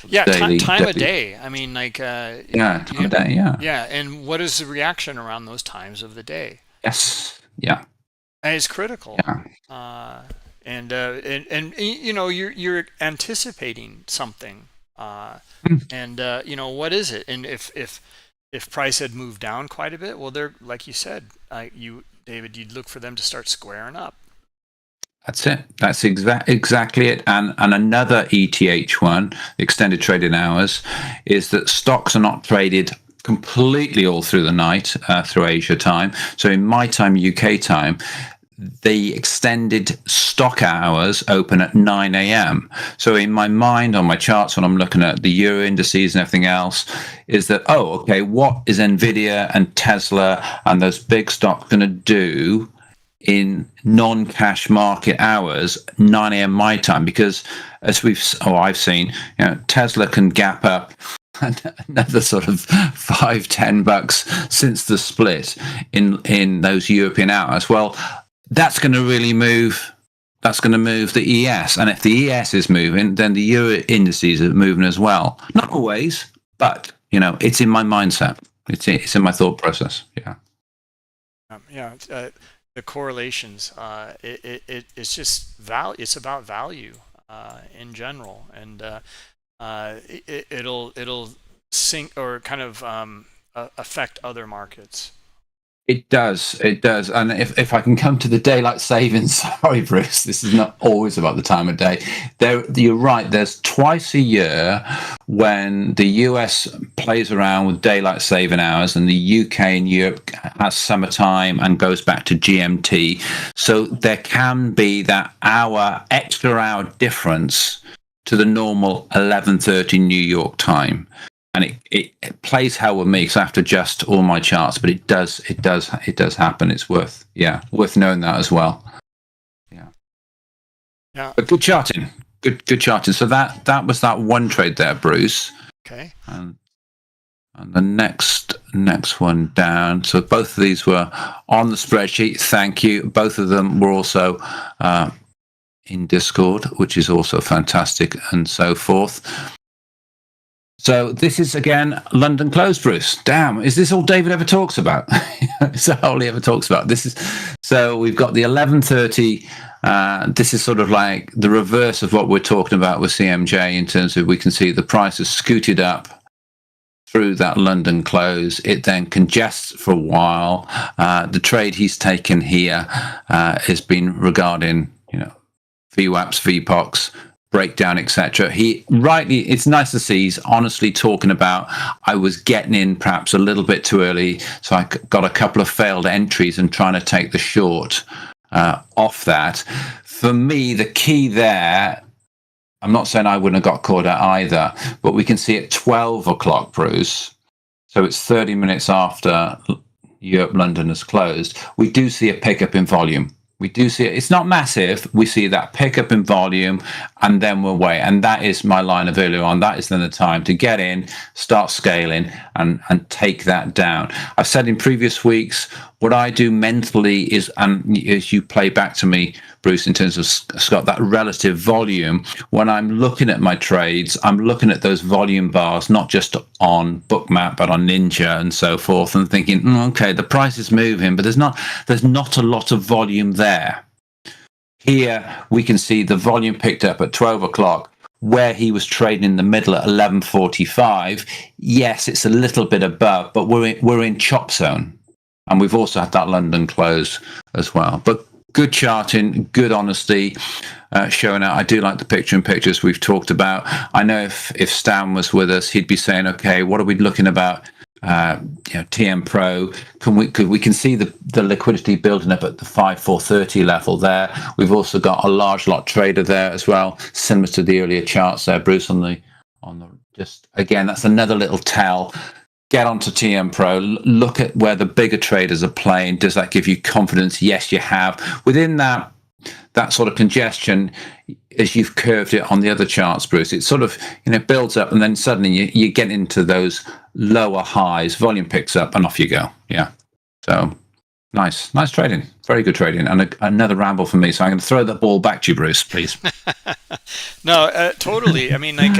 daily,
time of day. I mean, like
time of day,
yeah. And what is the reaction around those times of the day?
Yes, yeah.
And it's critical.
Yeah.
And you're anticipating something. And what is it? And if price had moved down quite a bit, well, they're, like you said, David, you'd look for them to start squaring up.
That's it. That's exactly it. And another ETH one, extended trading hours, is that stocks are not traded completely all through the night through Asia time. So in my time, UK time, the extended stock hours open at 9 a.m. So in my mind, on my charts, when I'm looking at the Euro indices and everything else, is that, what is Nvidia and Tesla and those big stocks going to do in non-cash market hours, 9 a.m. my time? Because as I've seen, Tesla can gap up another sort of $5-10 since the split in those European hours. Well, that's going to really move. That's going to move the ES, and if the ES is moving, then the Euro indices are moving as well. Not always, but it's in my mindset. It's in my thought process. Yeah.
The correlations. It's just value. It's about value in general, and it'll sync or kind of affect other markets.
It does. And if I can come to the daylight savings, sorry, Bruce, this is not always about the time of day. You're right. There's twice a year when the US plays around with daylight saving hours, and the UK and Europe has summertime and goes back to GMT. So there can be that extra hour difference to the normal 11:30 New York time. And it plays hell with me because I have to adjust all my charts, but it does happen. It's worth knowing that as well. Yeah. But good charting, good charting. So that was that one trade there, Bruce.
Okay.
And the next one down. So both of these were on the spreadsheet. Thank you. Both of them were also in Discord, which is also fantastic, and so forth. So this is, again, London close, Bruce. Damn, is this all David ever talks about? Is that all he ever talks about? So we've got the 11:30. This is sort of like the reverse of what we're talking about with CMJ in terms of we can see the price has scooted up through that London close. It then congests for a while. The trade he's taken here has been regarding, VWAPs, VPOCs, breakdown, etc. It's nice to see he's honestly talking about, I was getting in perhaps a little bit too early, so I got a couple of failed entries and trying to take the short off that. For me, the key there, I'm not saying I wouldn't have got caught out either, but we can see at 12 o'clock, Bruce, so it's 30 minutes after Europe, London has closed, we do see a pickup in volume. We do see it. It's not massive. We see that pickup in volume, and then we're away. And that is my line of earlier on. That is then the time to get in, start scaling, and take that down. I've said in previous weeks, what I do mentally is, and as you play back to me, Bruce, in terms of Scott, that relative volume, when I'm looking at my trades, I'm looking at those volume bars, not just on Bookmap, but on Ninja and so forth, and thinking, okay, the price is moving, but there's not a lot of volume there. Here, we can see the volume picked up at 12 o'clock, where he was trading in the middle at 11.45. Yes, it's a little bit above, but we're in chop zone. And we've also had that London close as well. But good charting, good honesty, showing out. I do like the picture in pictures we've talked about. I know if Stan was with us, he'd be saying, okay, what are we looking about? TM Pro, we can see the liquidity building up at the 5,430 level there. We've also got a large lot trader there as well, similar to the earlier charts there, Bruce, on the just again, that's another little tell. Get onto TM Pro, look at where the bigger traders are playing. Does that give you confidence? Yes, you have. Within that sort of congestion, as you've curved it on the other charts, Bruce, it sort of builds up, and then suddenly you get into those lower highs, volume picks up, and off you go. Yeah. So nice trading, very good trading, and another ramble from me. So I'm going to throw the ball back to you, Bruce, please.
No, totally. I mean, like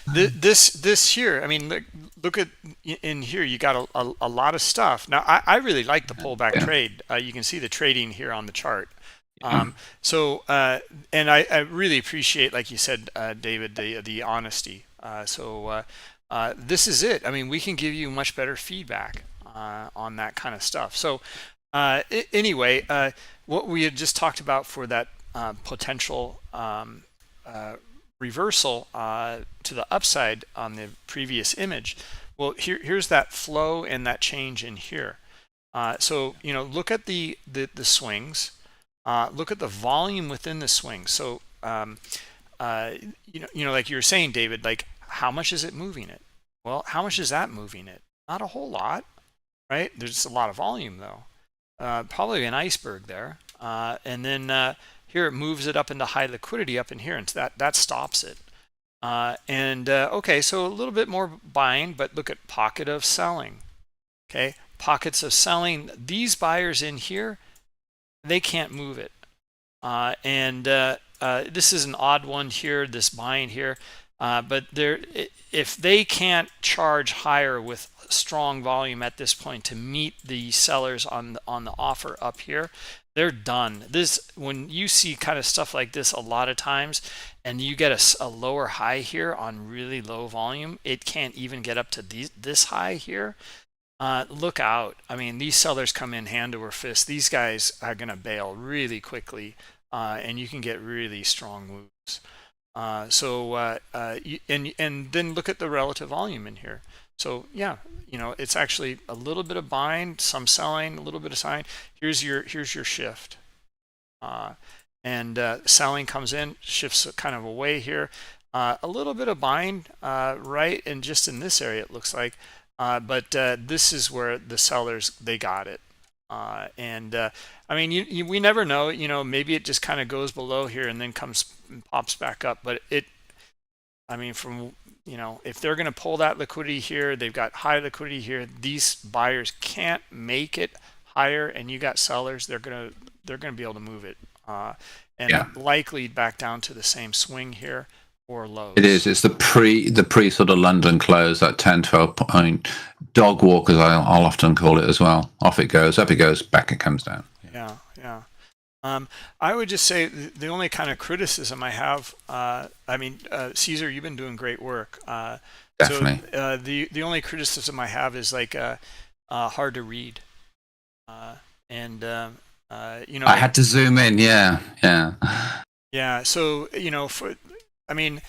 this here. I mean, look at in here. You got a lot of stuff. Now, I really like the pullback trade. You can see the trading here on the chart. And I really appreciate, like you said, David, the honesty. This is it. I mean, we can give you much better feedback on that kind of stuff. So anyway, what we had just talked about for that potential reversal to the upside on the previous image. Well, here's that flow and that change in here. Look at the swings. Look at the volume within the swing. So, like you were saying, David, like how much is it moving it? Well, how much is that moving it? Not a whole lot, right? There's a lot of volume though. Probably an iceberg there. And then here it moves it up into high liquidity up in here, and that stops it. Okay, so a little bit more buying, but look at pocket of selling. Okay, pockets of selling. These buyers in here, they can't move it. This is an odd one here, this buying here. But if they can't charge higher with strong volume at this point to meet the sellers on the offer up here, they're done. When you see kind of stuff like this a lot of times, and you get a lower high here on really low volume, it can't even get up to this high here. Look out. I mean, these sellers come in hand over fist. These guys are going to bail really quickly, and you can get really strong moves. And then look at the relative volume in here. So yeah, it's actually a little bit of buying, some selling, a little bit of selling. Here's your shift, and selling comes in, shifts kind of away here. A little bit of buying, right, and just in this area it looks like. But this is where the sellers, they got it. I mean, we never know, maybe it just kind of goes below here and then pops back up. But if they're going to pull that liquidity here, they've got high liquidity here. These buyers can't make it higher, and you got sellers, they're going to be able to move it. Likely back down to the same swing here. Or lows. It is.
It's the pre sort of London close, that 10-12 point dog walk, as I'll often call it as well. Off it goes, up it goes, back it comes down.
Yeah. I would just say the only kind of criticism I have, Caesar, you've been doing great work.
Definitely.
So the only criticism I have is like hard to read, and you know,
I had to zoom in. Yeah, yeah.
yeah. So you know, I mean,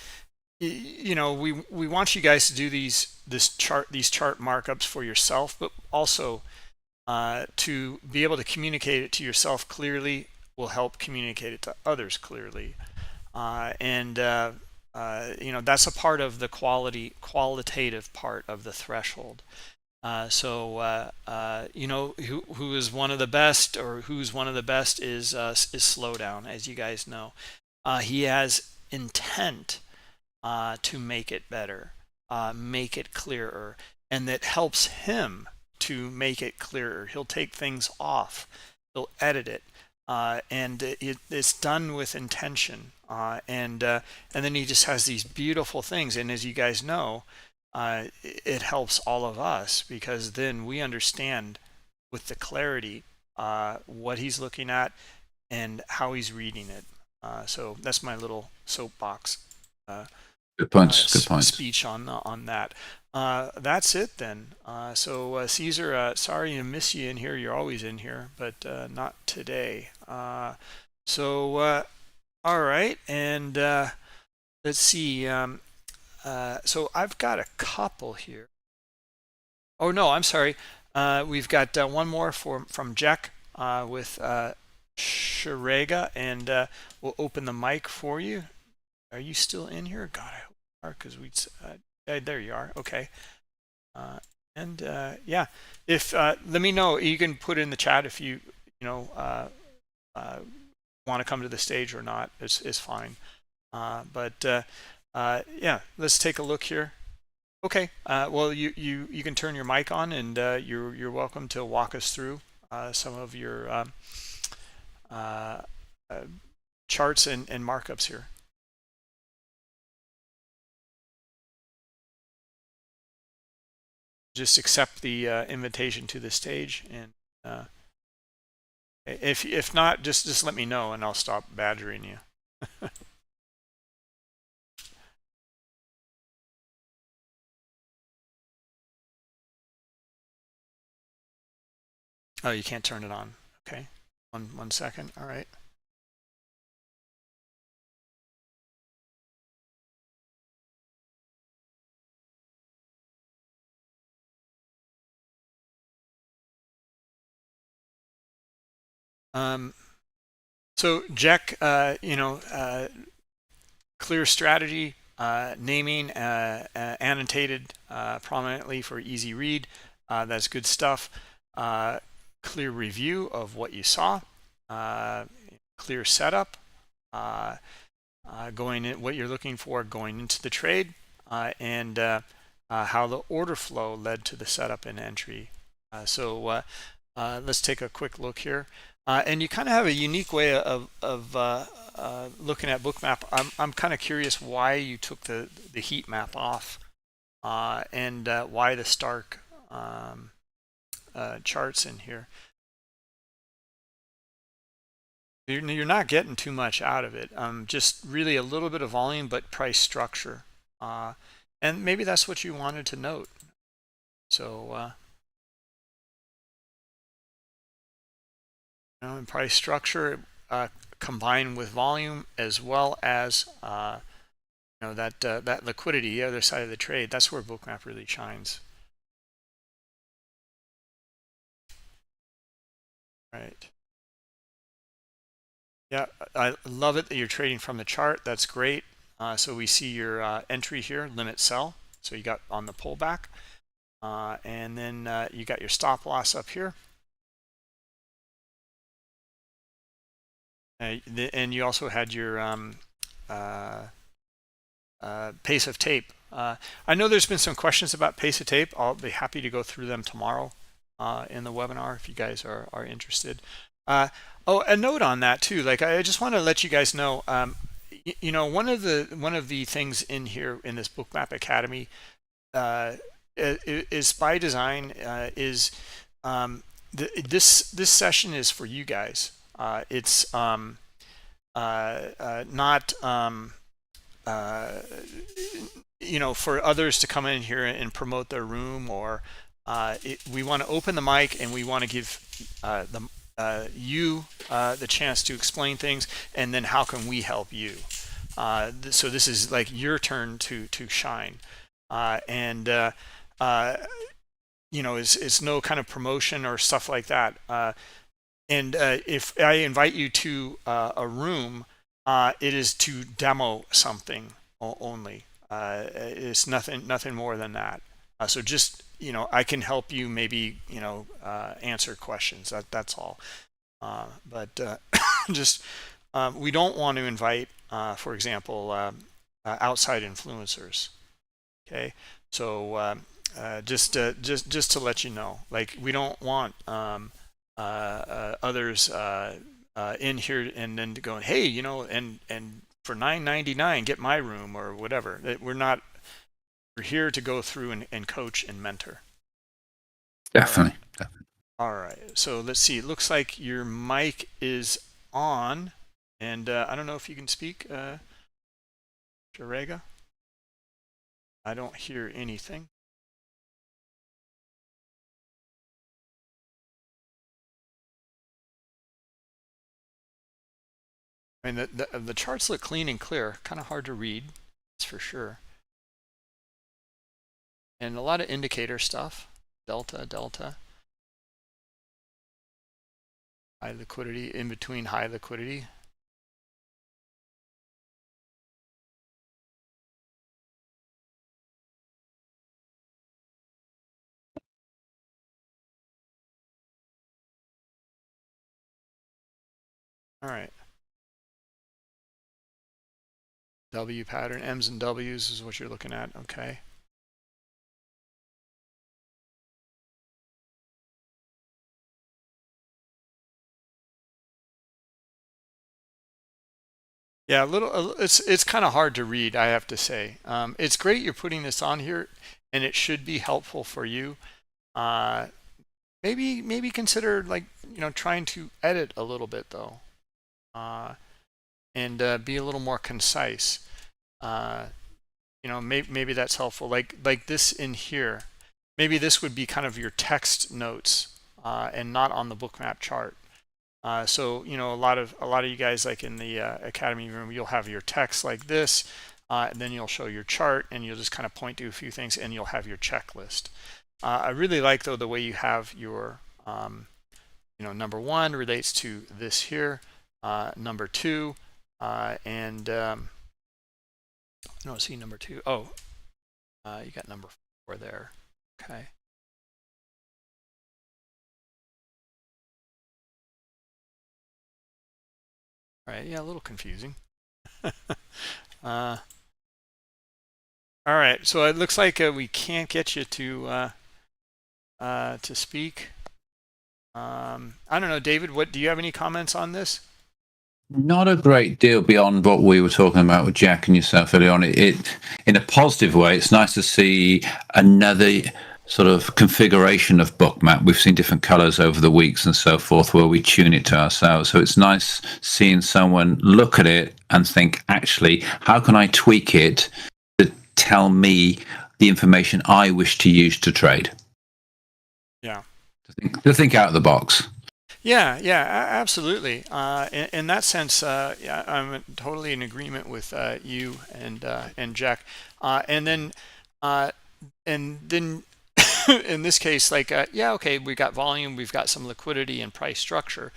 you know, we want you guys to do these chart markups for yourself, but also to be able to communicate it to yourself clearly will help communicate it to others clearly, and you know, that's a part of the qualitative part of the threshold. You know, who is one of the best, or who's one of the best is Slowdown, as you guys know. He has intent to make it better, make it clearer, and that helps him to make it clearer. He'll take things off, he'll edit it, and it's done with intention. And then he just has these beautiful things. And as you guys know, it helps all of us, because then we understand with the clarity what he's looking at and how he's reading it. So that's my little soapbox
Good points. Good points.
speech on that. That's it then. So Caesar, sorry to miss you in here. You're always in here, but not today. All right, and let's see. So I've got a couple here. Oh no, I'm sorry. We've got one more from Jack with Sharega, and we'll open the mic for you. Are you still in here? God, I hope you are, because there you are. Okay. Yeah, if let me know. You can put in the chat if you want to come to the stage or not. It's fine. Yeah, let's take a look here. Okay. Well, you can turn your mic on, and you're welcome to walk us through some of your charts and markups here. Just accept the invitation to the stage, and if not, just let me know, and I'll stop badgering you. Oh, you can't turn it on. Okay, one second. All right. So Jack, clear strategy, naming annotated prominently for easy read. That's good stuff. Clear review of what you saw. Clear setup. Going in, what you're looking for going into the trade, and how the order flow led to the setup and entry. Let's take a quick look here. And you kind of have a unique way of looking at Bookmap. I'm kind of curious why you took the heat map off, and why the Stark charts in here. You're not getting too much out of it. Just really a little bit of volume, but price structure. And maybe that's what you wanted to note. So, in price structure combined with volume, as well as that liquidity, the other side of the trade. That's where Bookmap really shines. Right. Yeah, I love it that you're trading from the chart. That's great. So we see your entry here, limit sell. So you got on the pullback, and then you got your stop loss up here. And you also had your pace of tape. I know there's been some questions about pace of tape. I'll be happy to go through them tomorrow in the webinar if you guys are interested. Oh, a note on that too. Like, I just want to let you guys know. One of the things in here in this Bookmap Academy is by design. This session is for you guys. It's not for others to come in here and promote their room, or we want to open the mic and we want to give you the chance to explain things, and then how can we help you? So this is like your turn to shine, and it's no kind of promotion or stuff like that. And if I invite you to a room, it is to demo something only. It's nothing more than that. So just I can help you maybe answer questions. That's all. But just we don't want to invite, for example, outside influencers. Okay, so just to let you know, like, we don't want others in here and then to go, hey, and for $9.99 get my room or whatever. We're here to go through and coach and mentor.
Definitely.
All right, so let's see. It looks like your mic is on, and I don't know if you can speak, Jarega. I don't hear anything. I mean, the charts look clean and clear. Kind of hard to read, that's for sure. And a lot of indicator stuff. Delta. High liquidity, in between high liquidity. All right. W pattern, M's and W's is what you're looking at. Okay. Yeah, it's kind of hard to read, I have to say. It's great you're putting this on here, and it should be helpful for you. Maybe consider, like, trying to edit a little bit though, and be a little more concise. Maybe that's helpful. Like this in here, maybe this would be kind of your text notes, and not on the Bookmap chart. So a lot of you guys, like in the Academy room, you'll have your text like this, and then you'll show your chart, and you'll just kind of point to a few things, and you'll have your checklist. I really like, though, the way you have your number one relates to this here, number two, and no, see number two. Oh, you got number 4 there. Okay. All right, yeah, a little confusing. All right, so it looks like we can't get you to speak. I don't know, David. Do you have any comments on this?
Not a great deal beyond what we were talking about with Jack and yourself earlier on. It in a positive way, it's nice to see another sort of configuration of Bookmap. We've seen different colors over the weeks and so forth where we tune it to ourselves. So it's nice seeing someone look at it and think, actually, how can I tweak it to tell me the information I wish to use to trade?
Yeah.
To think out of the box.
Yeah, absolutely. In that sense, yeah, I'm totally in agreement with you and Jack. And then in this case, like, yeah, okay, we got volume, we've got some liquidity and price structure,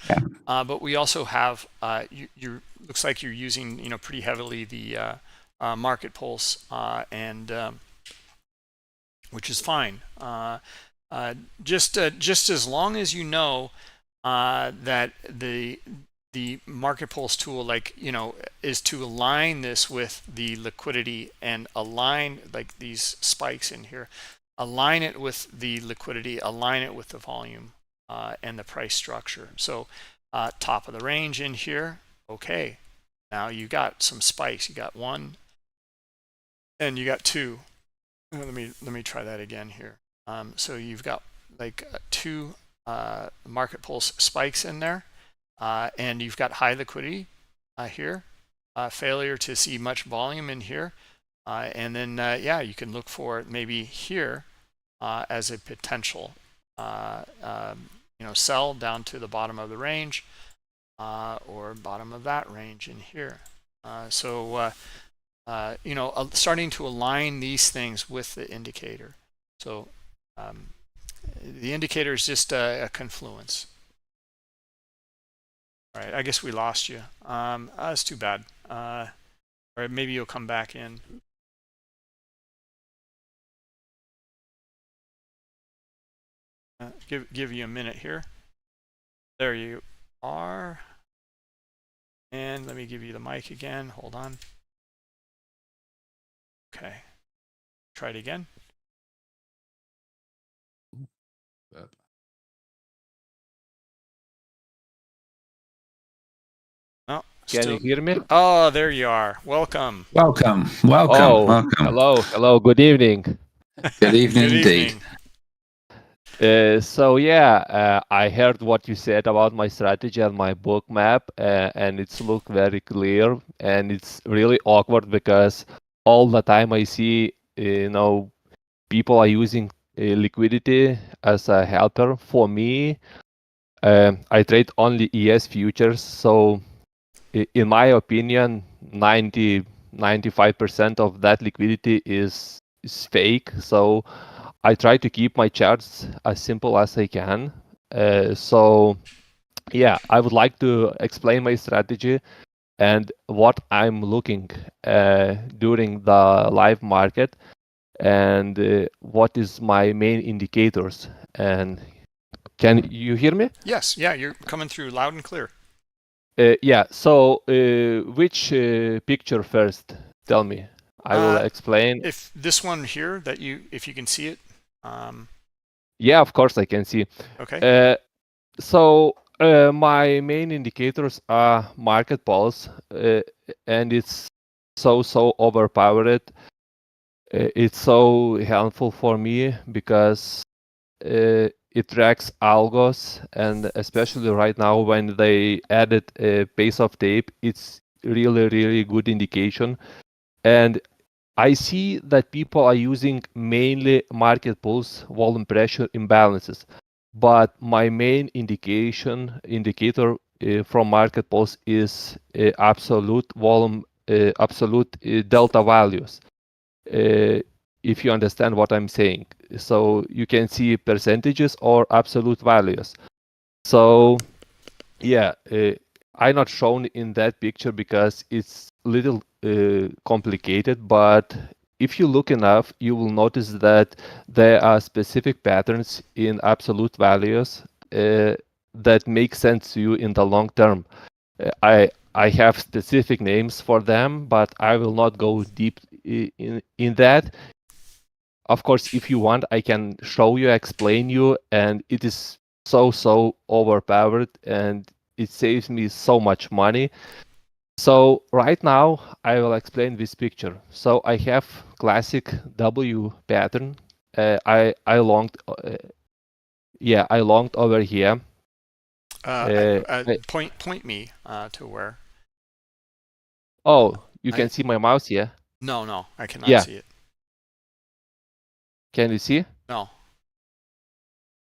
but we also have you looks like you're using pretty heavily the market pulse, and which is fine. Just as long as you know that the market pulse tool, like, is to align this with the liquidity and align, like, these spikes in here, align it with the liquidity, align it with the volume, and the price structure. So top of the range in here. Okay, now you got some spikes. You got 1 and you got 2. Let me try that again here. So you've got like 2 market pulse spikes in there, and you've got high liquidity here, failure to see much volume in here, And then yeah, you can look for it maybe here as a potential sell down to the bottom of the range or bottom of that range in here. Starting to align these things with the indicator. So the indicator is just a confluence. All right, I guess we lost you. That's too bad. Or maybe you'll come back in. Give you a minute here. There you are. And let me give you the mic again. Hold on. Okay. Try it again. Oh,
Can you hear me?
Oh, there you are. Welcome.
Welcome.
Oh, hello. Good evening.
Good evening indeed.
So yeah, I heard what you said about my strategy and my book map, and it's look very clear, and it's really awkward because all the time I see, people are using liquidity as a helper. For me, I trade only ES futures, so in my opinion, 95% of that liquidity is fake. So I try to keep my charts as simple as I can. So yeah, I would like to explain my strategy and what I'm looking during the live market, and what is my main indicators. And can you hear me?
Yes, yeah, you're coming through loud and clear.
Yeah, so which picture first? Tell me. I will explain.
If this one here, if you can see it.
Yeah, of course I can see.
Okay.
So my main indicators are market pulse, and it's so overpowered. It's so helpful for me because it tracks algos, and especially right now when they added a pace of tape, it's really good indication. And I see that people are using mainly market pulse volume pressure imbalances, but my main indicator from market pulse is absolute volume, absolute delta values. If you understand what I'm saying. So you can see percentages or absolute values. So yeah, I'm not shown in that picture because it's little complicated, but if you look enough, you will notice that there are specific patterns in absolute values that make sense to you in the long term. I have specific names for them, but I will not go deep in that. Of course, if you want, I can show you, explain you, and it is so overpowered, and it saves me so much money. So right now, I will explain this picture. So I have classic W pattern. I longed over here.
Point me to where.
Oh, you can see my mouse here?
No, I cannot see it.
Can you see?
No.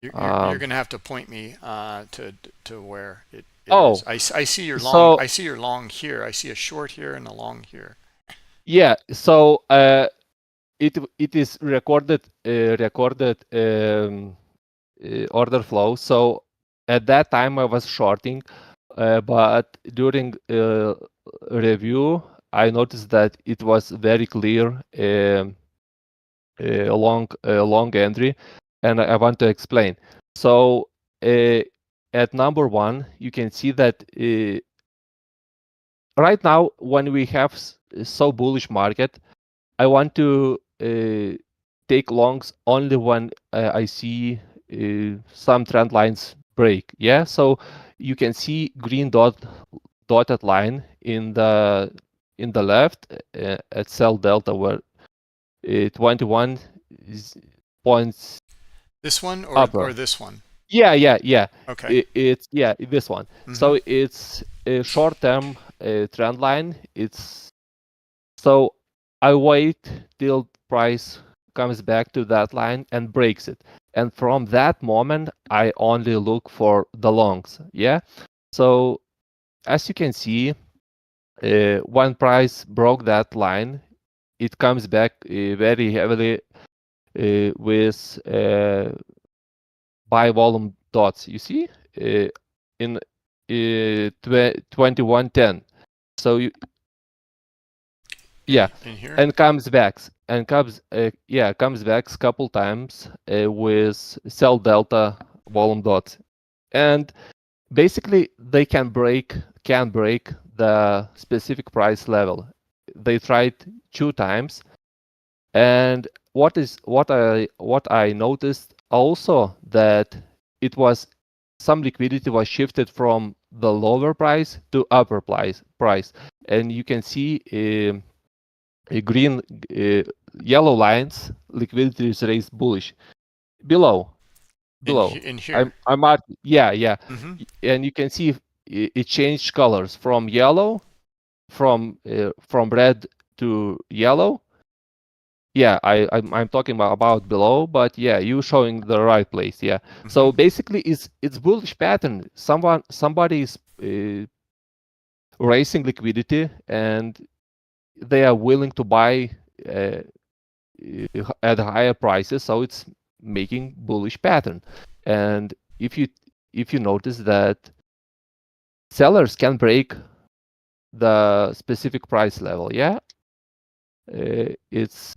You're going to have to point me to where it is. I see your long. So, I see your long here. I see a short here and a long here.
Yeah. So it is recorded order flow. So at that time I was shorting, but during review I noticed that it was very clear. A long entry, and I want to explain. So at number one, you can see that right now when we have so bullish market, I want to take longs only when I see some trend lines break. Yeah, so you can see green dotted line in the left at sell delta where 21 points.
This one or this one?
Yeah.
Okay.
It's this one. Mm-hmm. So it's a short-term trend line. It's so I wait till price comes back to that line and breaks it. And from that moment, I only look for the longs. Yeah. So as you can see, when price broke that line, it comes back very heavily with buy volume dots. You see in 2110. So you, yeah,
in here.
and comes back comes back a couple times with sell delta volume dots, and basically they can break the specific price level. They tried 2 times, and what I noticed also that it was some liquidity was shifted from the lower price to upper price, and you can see green yellow lines liquidity is raised bullish below
In here.
I'm at
Hmm.
and you can see it changed colors from yellow from red to yellow. I'm talking about below, but yeah, you showing the right place. Yeah.
Mm-hmm.
So basically it's bullish pattern. Somebody is raising liquidity and they are willing to buy at higher prices, so it's making bullish pattern. And if you notice that sellers can break the specific price level, yeah, it's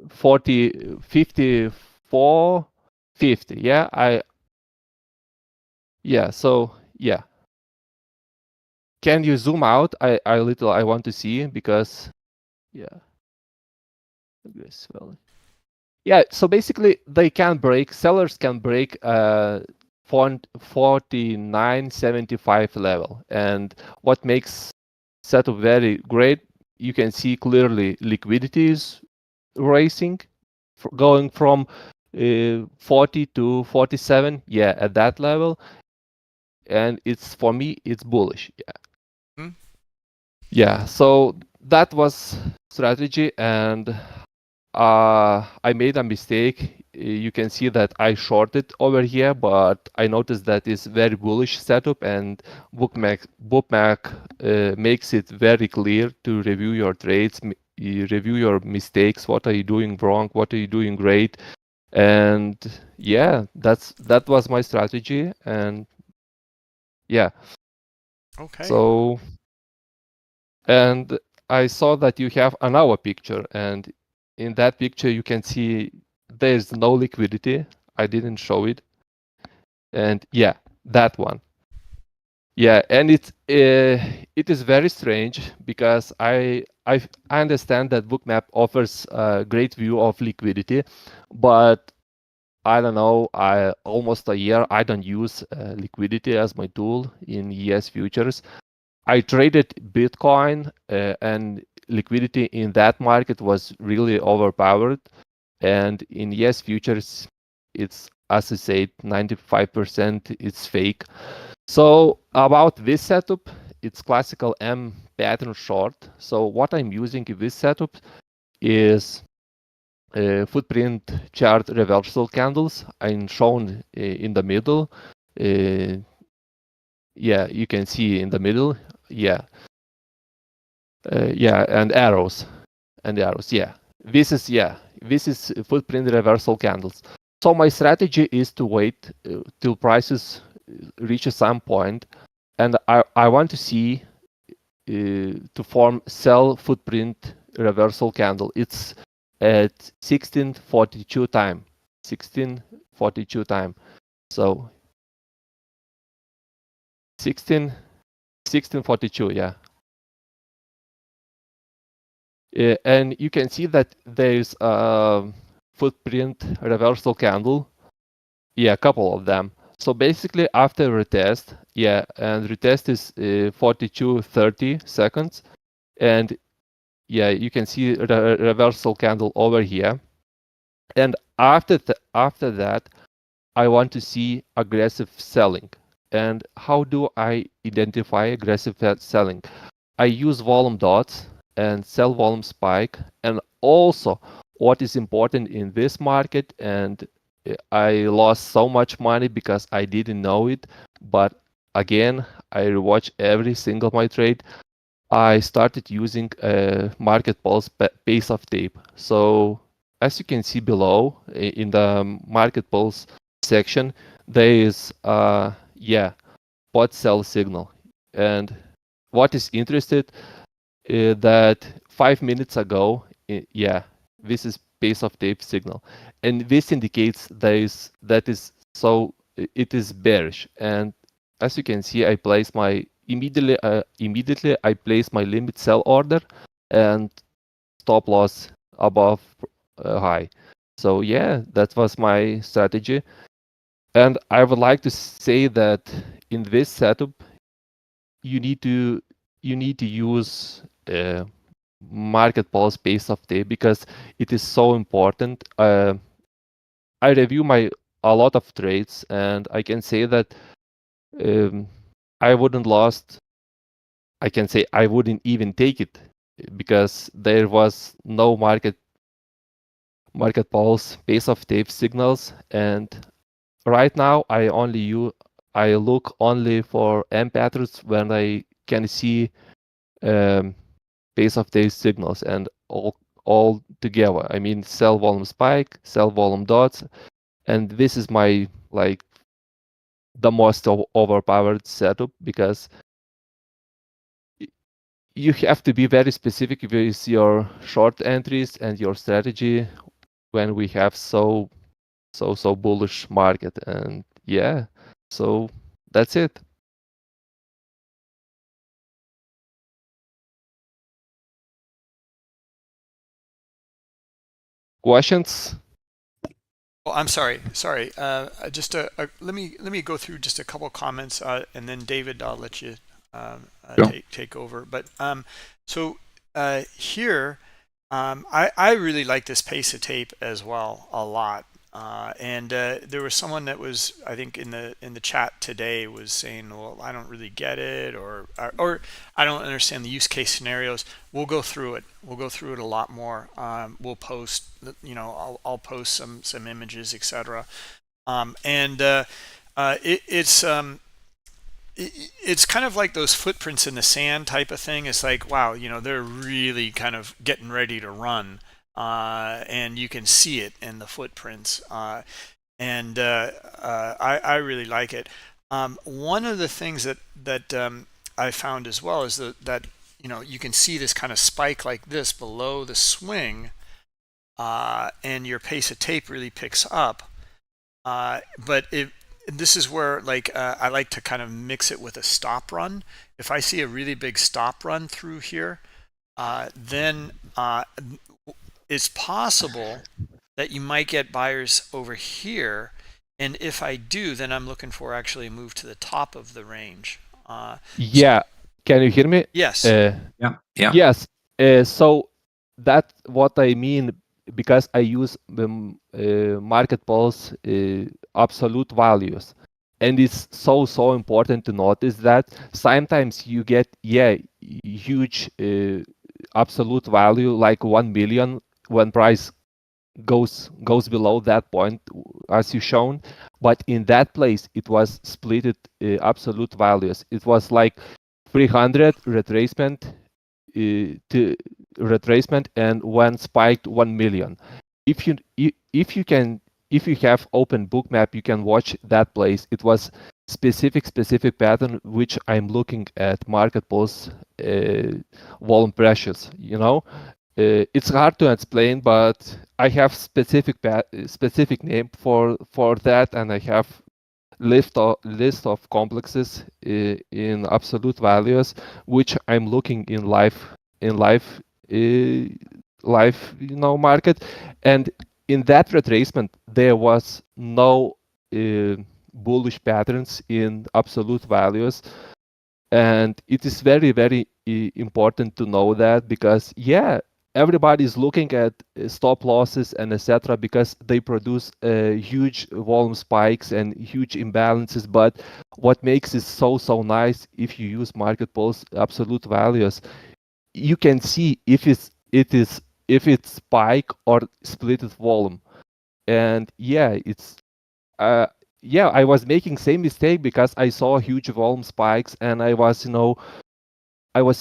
40 54 50. So can you zoom out? I want to see, because so basically they can break, sellers can break 49.75 level. And what makes setup very great, you can see clearly liquidity is racing, going from 40 to 47, at that level, and it's, for me, it's bullish. So that was strategy, and I made a mistake. You can see that I shorted over here, but I noticed that it's very bullish setup, and Bookmap makes it very clear to review your trades, you review your mistakes. What are you doing wrong? What are you doing great? And that was my strategy. And
Okay.
So, and I saw that you have another picture, and in that picture you can see there's no liquidity. I didn't show it. And that one. And it is very strange, because I understand that Bookmap offers a great view of liquidity, but I don't know, almost a year I don't use liquidity as my tool in ES futures. I traded Bitcoin, and liquidity in that market was really overpowered. And in ES futures, it's, as I said, 95% it's fake. So about this setup, it's classical M pattern short. So what I'm using in this setup is footprint chart reversal candles. I'm shown in the middle. You can see in the middle. And arrows. This is footprint reversal candles. So my strategy is to wait till prices reach some point, and I want to see to form sell footprint reversal candle. It's at 1642 time. 1642 time. So 1642, and you can see that there's a footprint reversal candle. A couple of them. So basically after retest, and retest is 42:30 seconds, and you can see the reversal candle over here. And after that, I want to see aggressive selling. And how do I identify aggressive selling? I use volume dots, and sell volume spike. And also what is important in this market, and I lost so much money because I didn't know it, but again, I rewatch every single my trade. I started using a market pulse base of tape. So as you can see below in the market pulse section, there is pot sell signal. And what is interested that 5 minutes ago, this is base of tape signal, and this indicates that is so it is bearish. And as you can see, I place my immediately I place my limit sell order and stop loss above high. So yeah, that was my strategy. And I would like to say that in this setup, you need to use market pulse base of tape because it is so important. I review a lot of trades, and I can say that I wouldn't lost. I can say I wouldn't even take it because there was no market pulse base of tape signals. And right now I look only for M patterns when I can see base of tape signals, and all together. I mean, sell volume spike, sell volume dots, and this is my the most overpowered setup because you have to be very specific with your short entries and your strategy when we have so bullish market. And yeah, so that's it. Questions?
Oh, I'm sorry. Just let me go through just a couple comments, and then David, I'll let you
Sure.
take over. But so here, I really like this pace of tape as well a lot. And there was someone that was, I think, in the chat today was saying, well, I don't really get it, or I don't understand the use case scenarios. We'll go through it. We'll go through it a lot more. We'll post, I'll post some images, etc. It's kind of like those footprints in the sand type of thing. It's like, wow, they're really kind of getting ready to run, and you can see it in the footprints. I really like it. One of the things that I found as well is that you can see this kind of spike like this below the swing, and your pace of tape really picks up. But this is where I like to kind of mix it with a stop run. If I see a really big stop run through here, then it's possible that you might get buyers over here. And if I do, then I'm looking for actually a move to the top of the range.
Yeah. Can you hear me?
Yes.
Yeah.
Yes. So that's what I mean, because I use the market pulse absolute values. And it's so important to notice that sometimes you get huge absolute value like 1 million when price goes below that point as you shown, but in that place it was splitted absolute values. It was like 300 retracement to retracement, and when spiked 1 million. If you have open Bookmap, you can watch that place. It was specific pattern which I'm looking at market pulse volume pressures. It's hard to explain, but I have specific name for that, and I have list of complexes in absolute values which I'm looking in live market. And in that retracement there was no bullish patterns in absolute values, and it is very important to know that, because everybody is looking at stop losses and etc. because they produce huge volume spikes and huge imbalances. But what makes it so nice if you use market pulse absolute values, you can see if it's spike or split volume. And yeah, I was making same mistake because I saw huge volume spikes, and I was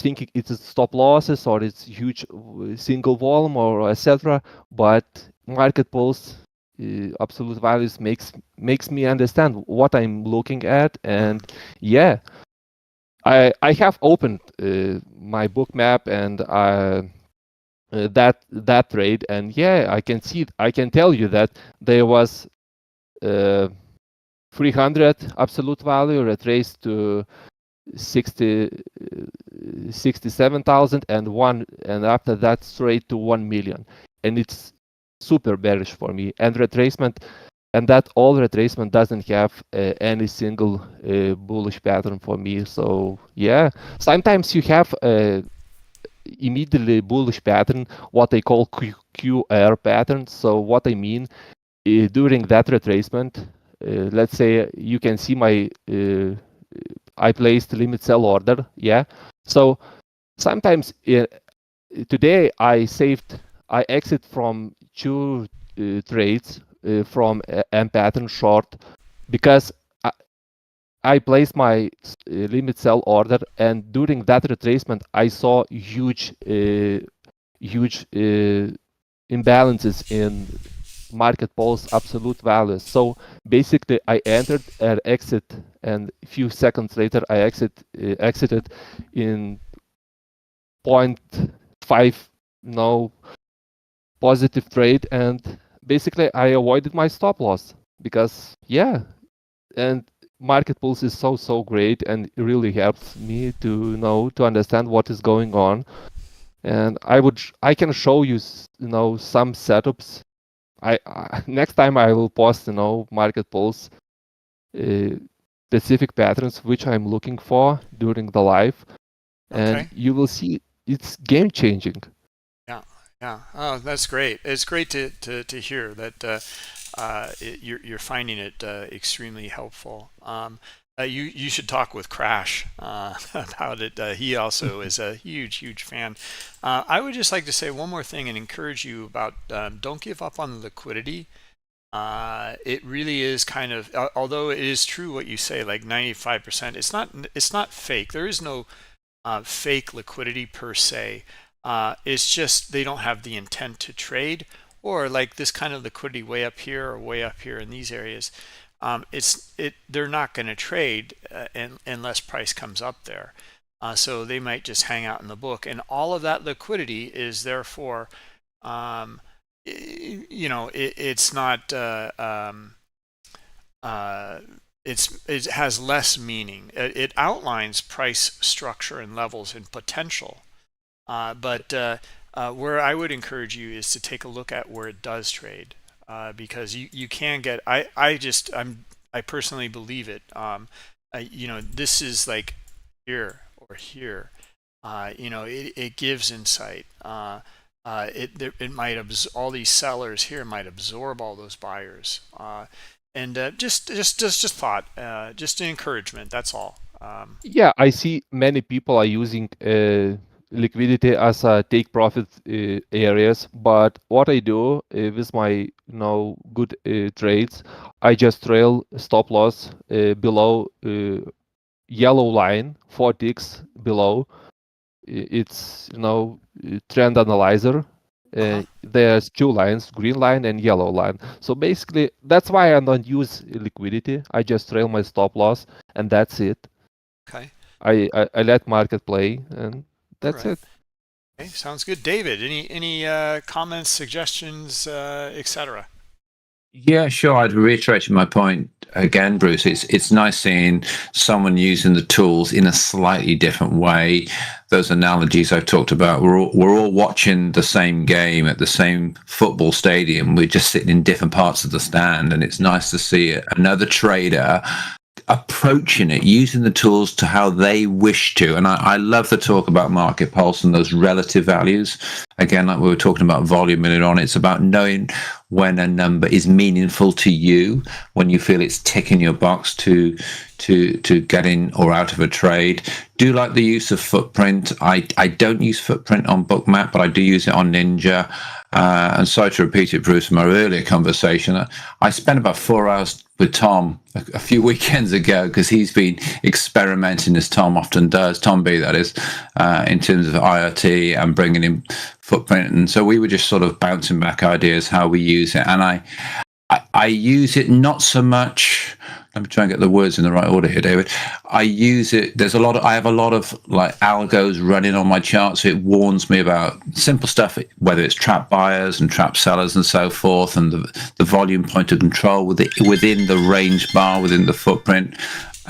thinking it's stop losses or it's huge single volume or etc. But market pulse absolute values makes me understand what I'm looking at. And yeah, I have opened my Bookmap and that trade, and yeah, I can tell you that there was 300 absolute value retraced to 67,000 and after that straight to 1 million, and it's super bearish for me. And retracement, and that all retracement doesn't have any single bullish pattern for me. So yeah, sometimes you have immediately bullish pattern, what I call QR pattern. So what I mean, during that retracement, let's say you can see my I placed limit sell order. Yeah, so sometimes today I exit from 2 trades from M pattern short because I placed my limit sell order, and during that retracement I saw huge imbalances in market pulse absolute values. So basically I entered and exit, and a few seconds later I exited in 0.5 positive trade, and basically I avoided my stop loss because yeah, and market pulse is so great, and it really helps me to understand what is going on. And I can show you some setups. Next time I will post market pulse specific patterns which I'm looking for during the live, and you will see it's game changing.
Yeah. Oh, that's great. It's great to hear that you're finding it extremely helpful. You should talk with Crash about it. He also is a huge fan. I would just like to say one more thing and encourage you about don't give up on the liquidity. It really is kind of, although it is true what you say, like 95%, it's not fake. There is no fake liquidity per se. It's just they don't have the intent to trade, or like this kind of liquidity way up here or way up here in these areas. They're not going to trade unless price comes up there. So they might just hang out in the book, and all of that liquidity is therefore, it's not. It has less meaning. It outlines price structure and levels and potential. But where I would encourage you is to take a look at where it does trade, because you can get. I personally believe it. This is like here or here. It gives insight. It might all these sellers here might absorb all those buyers. And just thought, just an encouragement. That's all.
Yeah, I see many people are using liquidity as a take profit areas, but what I do with my good trades, I just trail stop loss below yellow line, 4 ticks below. It's trend analyzer. There's 2 lines, green line and yellow line. So basically that's why I don't use liquidity. I just trail my stop loss, and that's it.
Okay.
I let market play, and that's it.
Okay, sounds good. David, any comments, suggestions, etc.?
Yeah, sure. I'd reiterate my point again, Bruce. It's nice seeing someone using the tools in a slightly different way. Those analogies I've talked about, we're all watching the same game at the same football stadium. We're just sitting in different parts of the stand, and it's nice to see another trader approaching it, using the tools to how they wish to. And I love the talk about market pulse and those relative values. Again, like we were talking about volume earlier on, it's about knowing when a number is meaningful to you, when you feel it's ticking your box to get in or out of a trade. Do like the use of footprint. I don't use footprint on Bookmap, but I do use it on Ninja. And sorry to repeat it, Bruce, from our earlier conversation. I spent about 4 hours with Tom a few weekends ago because he's been experimenting, as Tom often does, Tom B, that is, in terms of IoT and bringing in footprint. And so we were just sort of bouncing back ideas how we use it. And I use it not so much. Let me try and get the words in the right order here, David. I use it. I have a lot of like algos running on my chart, so it warns me about simple stuff, whether it's trap buyers and trap sellers and so forth, and the volume point of control within the range bar, within the footprint,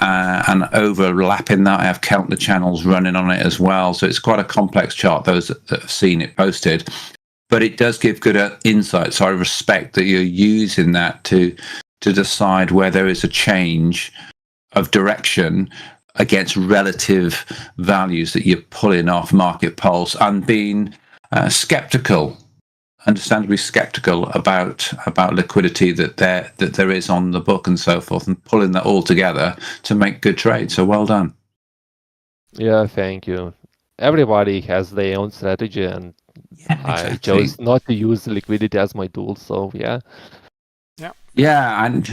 and overlapping that, I have count the channels running on it as well. So it's quite a complex chart. Those that have seen it posted. But it does give good insight. So I respect that you're using that to decide where there is a change of direction against relative values that you're pulling off market pulse, and being skeptical, understandably skeptical about liquidity that there is on the book and so forth, and pulling that all together to make good trades. So well done.
Yeah, thank you. Everybody has their own strategy, and
Exactly.
I chose not to use liquidity as my tool. So yeah.
And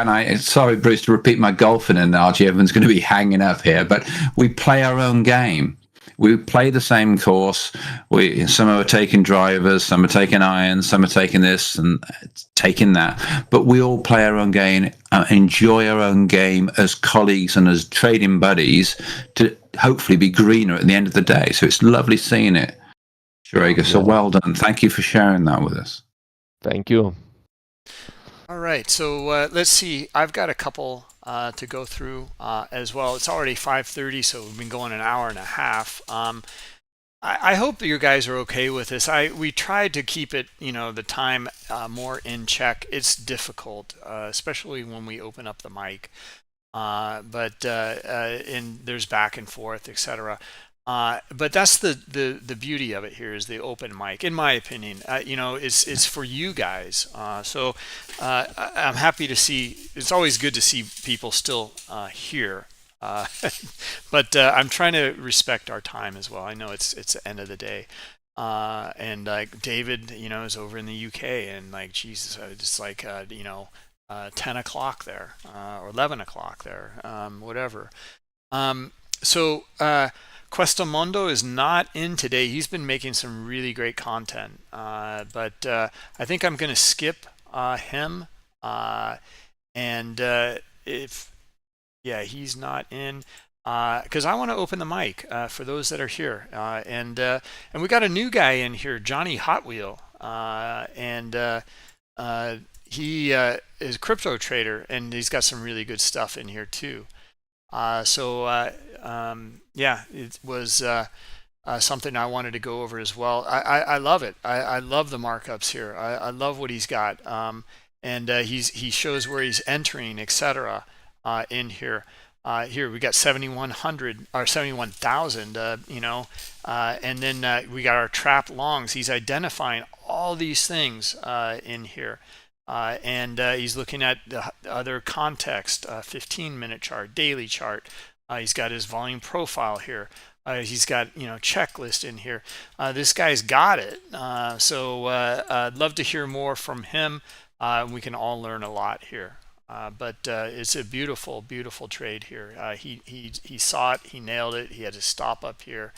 I sorry, Bruce, to repeat my golfing analogy. Everyone's going to be hanging up here, but we play our own game. We play the same course. Some are taking drivers, some are taking irons, some are taking this and taking that. But we all play our own game, enjoy our own game as colleagues and as trading buddies to hopefully be greener at the end of the day. So it's lovely seeing it, Shurega. So well done. Thank you for sharing that with us.
Thank you.
All right, so let's see. I've got a couple to go through as well. It's already 5:30, so we've been going an hour and a half. I hope that you guys are okay with this. We tried to keep it, the time more in check. It's difficult, especially when we open up the mic. But there's back and forth, etc. But that's the beauty of it here, is the open mic, in my opinion. It's for you guys. So I'm happy to see. It's always good to see people still here. But I'm trying to respect our time as well. I know it's the end of the day. And like David, is over in the UK, and like Jesus, it's like 10 o'clock there, or 11 o'clock there, whatever. So Questomondo is not in today. He's been making some really great content, but I think I'm going to skip him. And he's not in, because I want to open the mic for those that are here. And we got a new guy in here, Johnny Hot Wheel, and he is a crypto trader, and he's got some really good stuff in here too. It was something I wanted to go over as well. I love it. I love the markups here. I love what he's got. And he shows where he's entering, etc. In here. Here we got 7,100 or 71,000. And then we got our trap longs. He's identifying all these things in here. And he's looking at the other context, 15-minute chart, daily chart. He's got his volume profile here. He's got checklist in here. This guy's got it. So I'd love to hear more from him. We can all learn a lot here. But it's a beautiful, beautiful trade here. He saw it. He nailed it. He had to stop up here.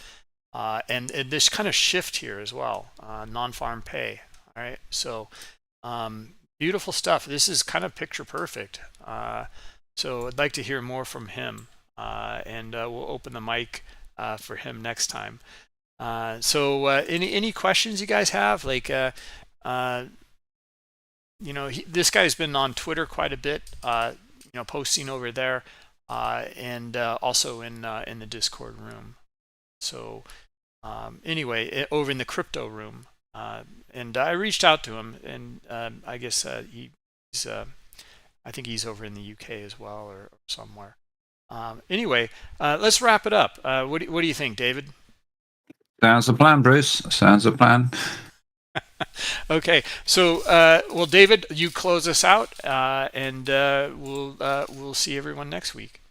And this kind of shift here as well, non-farm pay. All right. So beautiful stuff. This is kind of picture perfect. So I'd like to hear more from him, and we'll open the mic for him next time. So any questions you guys have? Like, this guy's been on Twitter quite a bit, posting over there, and also in the Discord room. So anyway, over in the crypto room. And I reached out to him, and I guess he's I think he's over in the UK as well, or somewhere. Anyway, let's wrap it up. What do you think, David?
Sounds a plan, Bruce. Sounds a plan.
Okay, so well, David, you close us out, and we'll see everyone next week.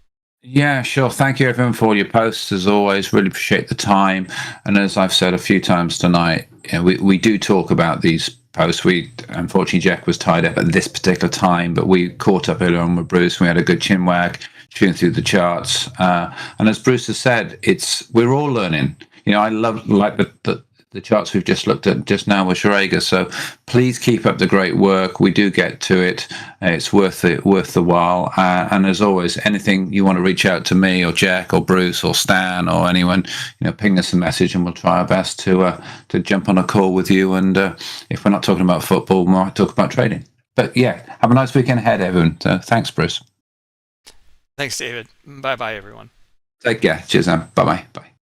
Yeah, sure. Thank you, everyone, for all your posts. As always, really appreciate the time. And as I've said a few times tonight, we do talk about these posts. Unfortunately, Jack was tied up at this particular time, but we caught up earlier on with Bruce. We had a good chin wag, chewing through the charts. And as Bruce has said, we're all learning. I love the charts we've just looked at just now with Schrager. So please keep up the great work. We do get to it. It's worth the while. And as always, anything you want to reach out to me or Jack or Bruce or Stan or anyone, ping us a message and we'll try our best to jump on a call with you. And if we're not talking about football, we might talk about trading. But yeah, have a nice weekend ahead, everyone. So thanks, Bruce.
Thanks, David. Bye-bye, everyone.
Take care. Cheers, man. Bye-bye. Bye.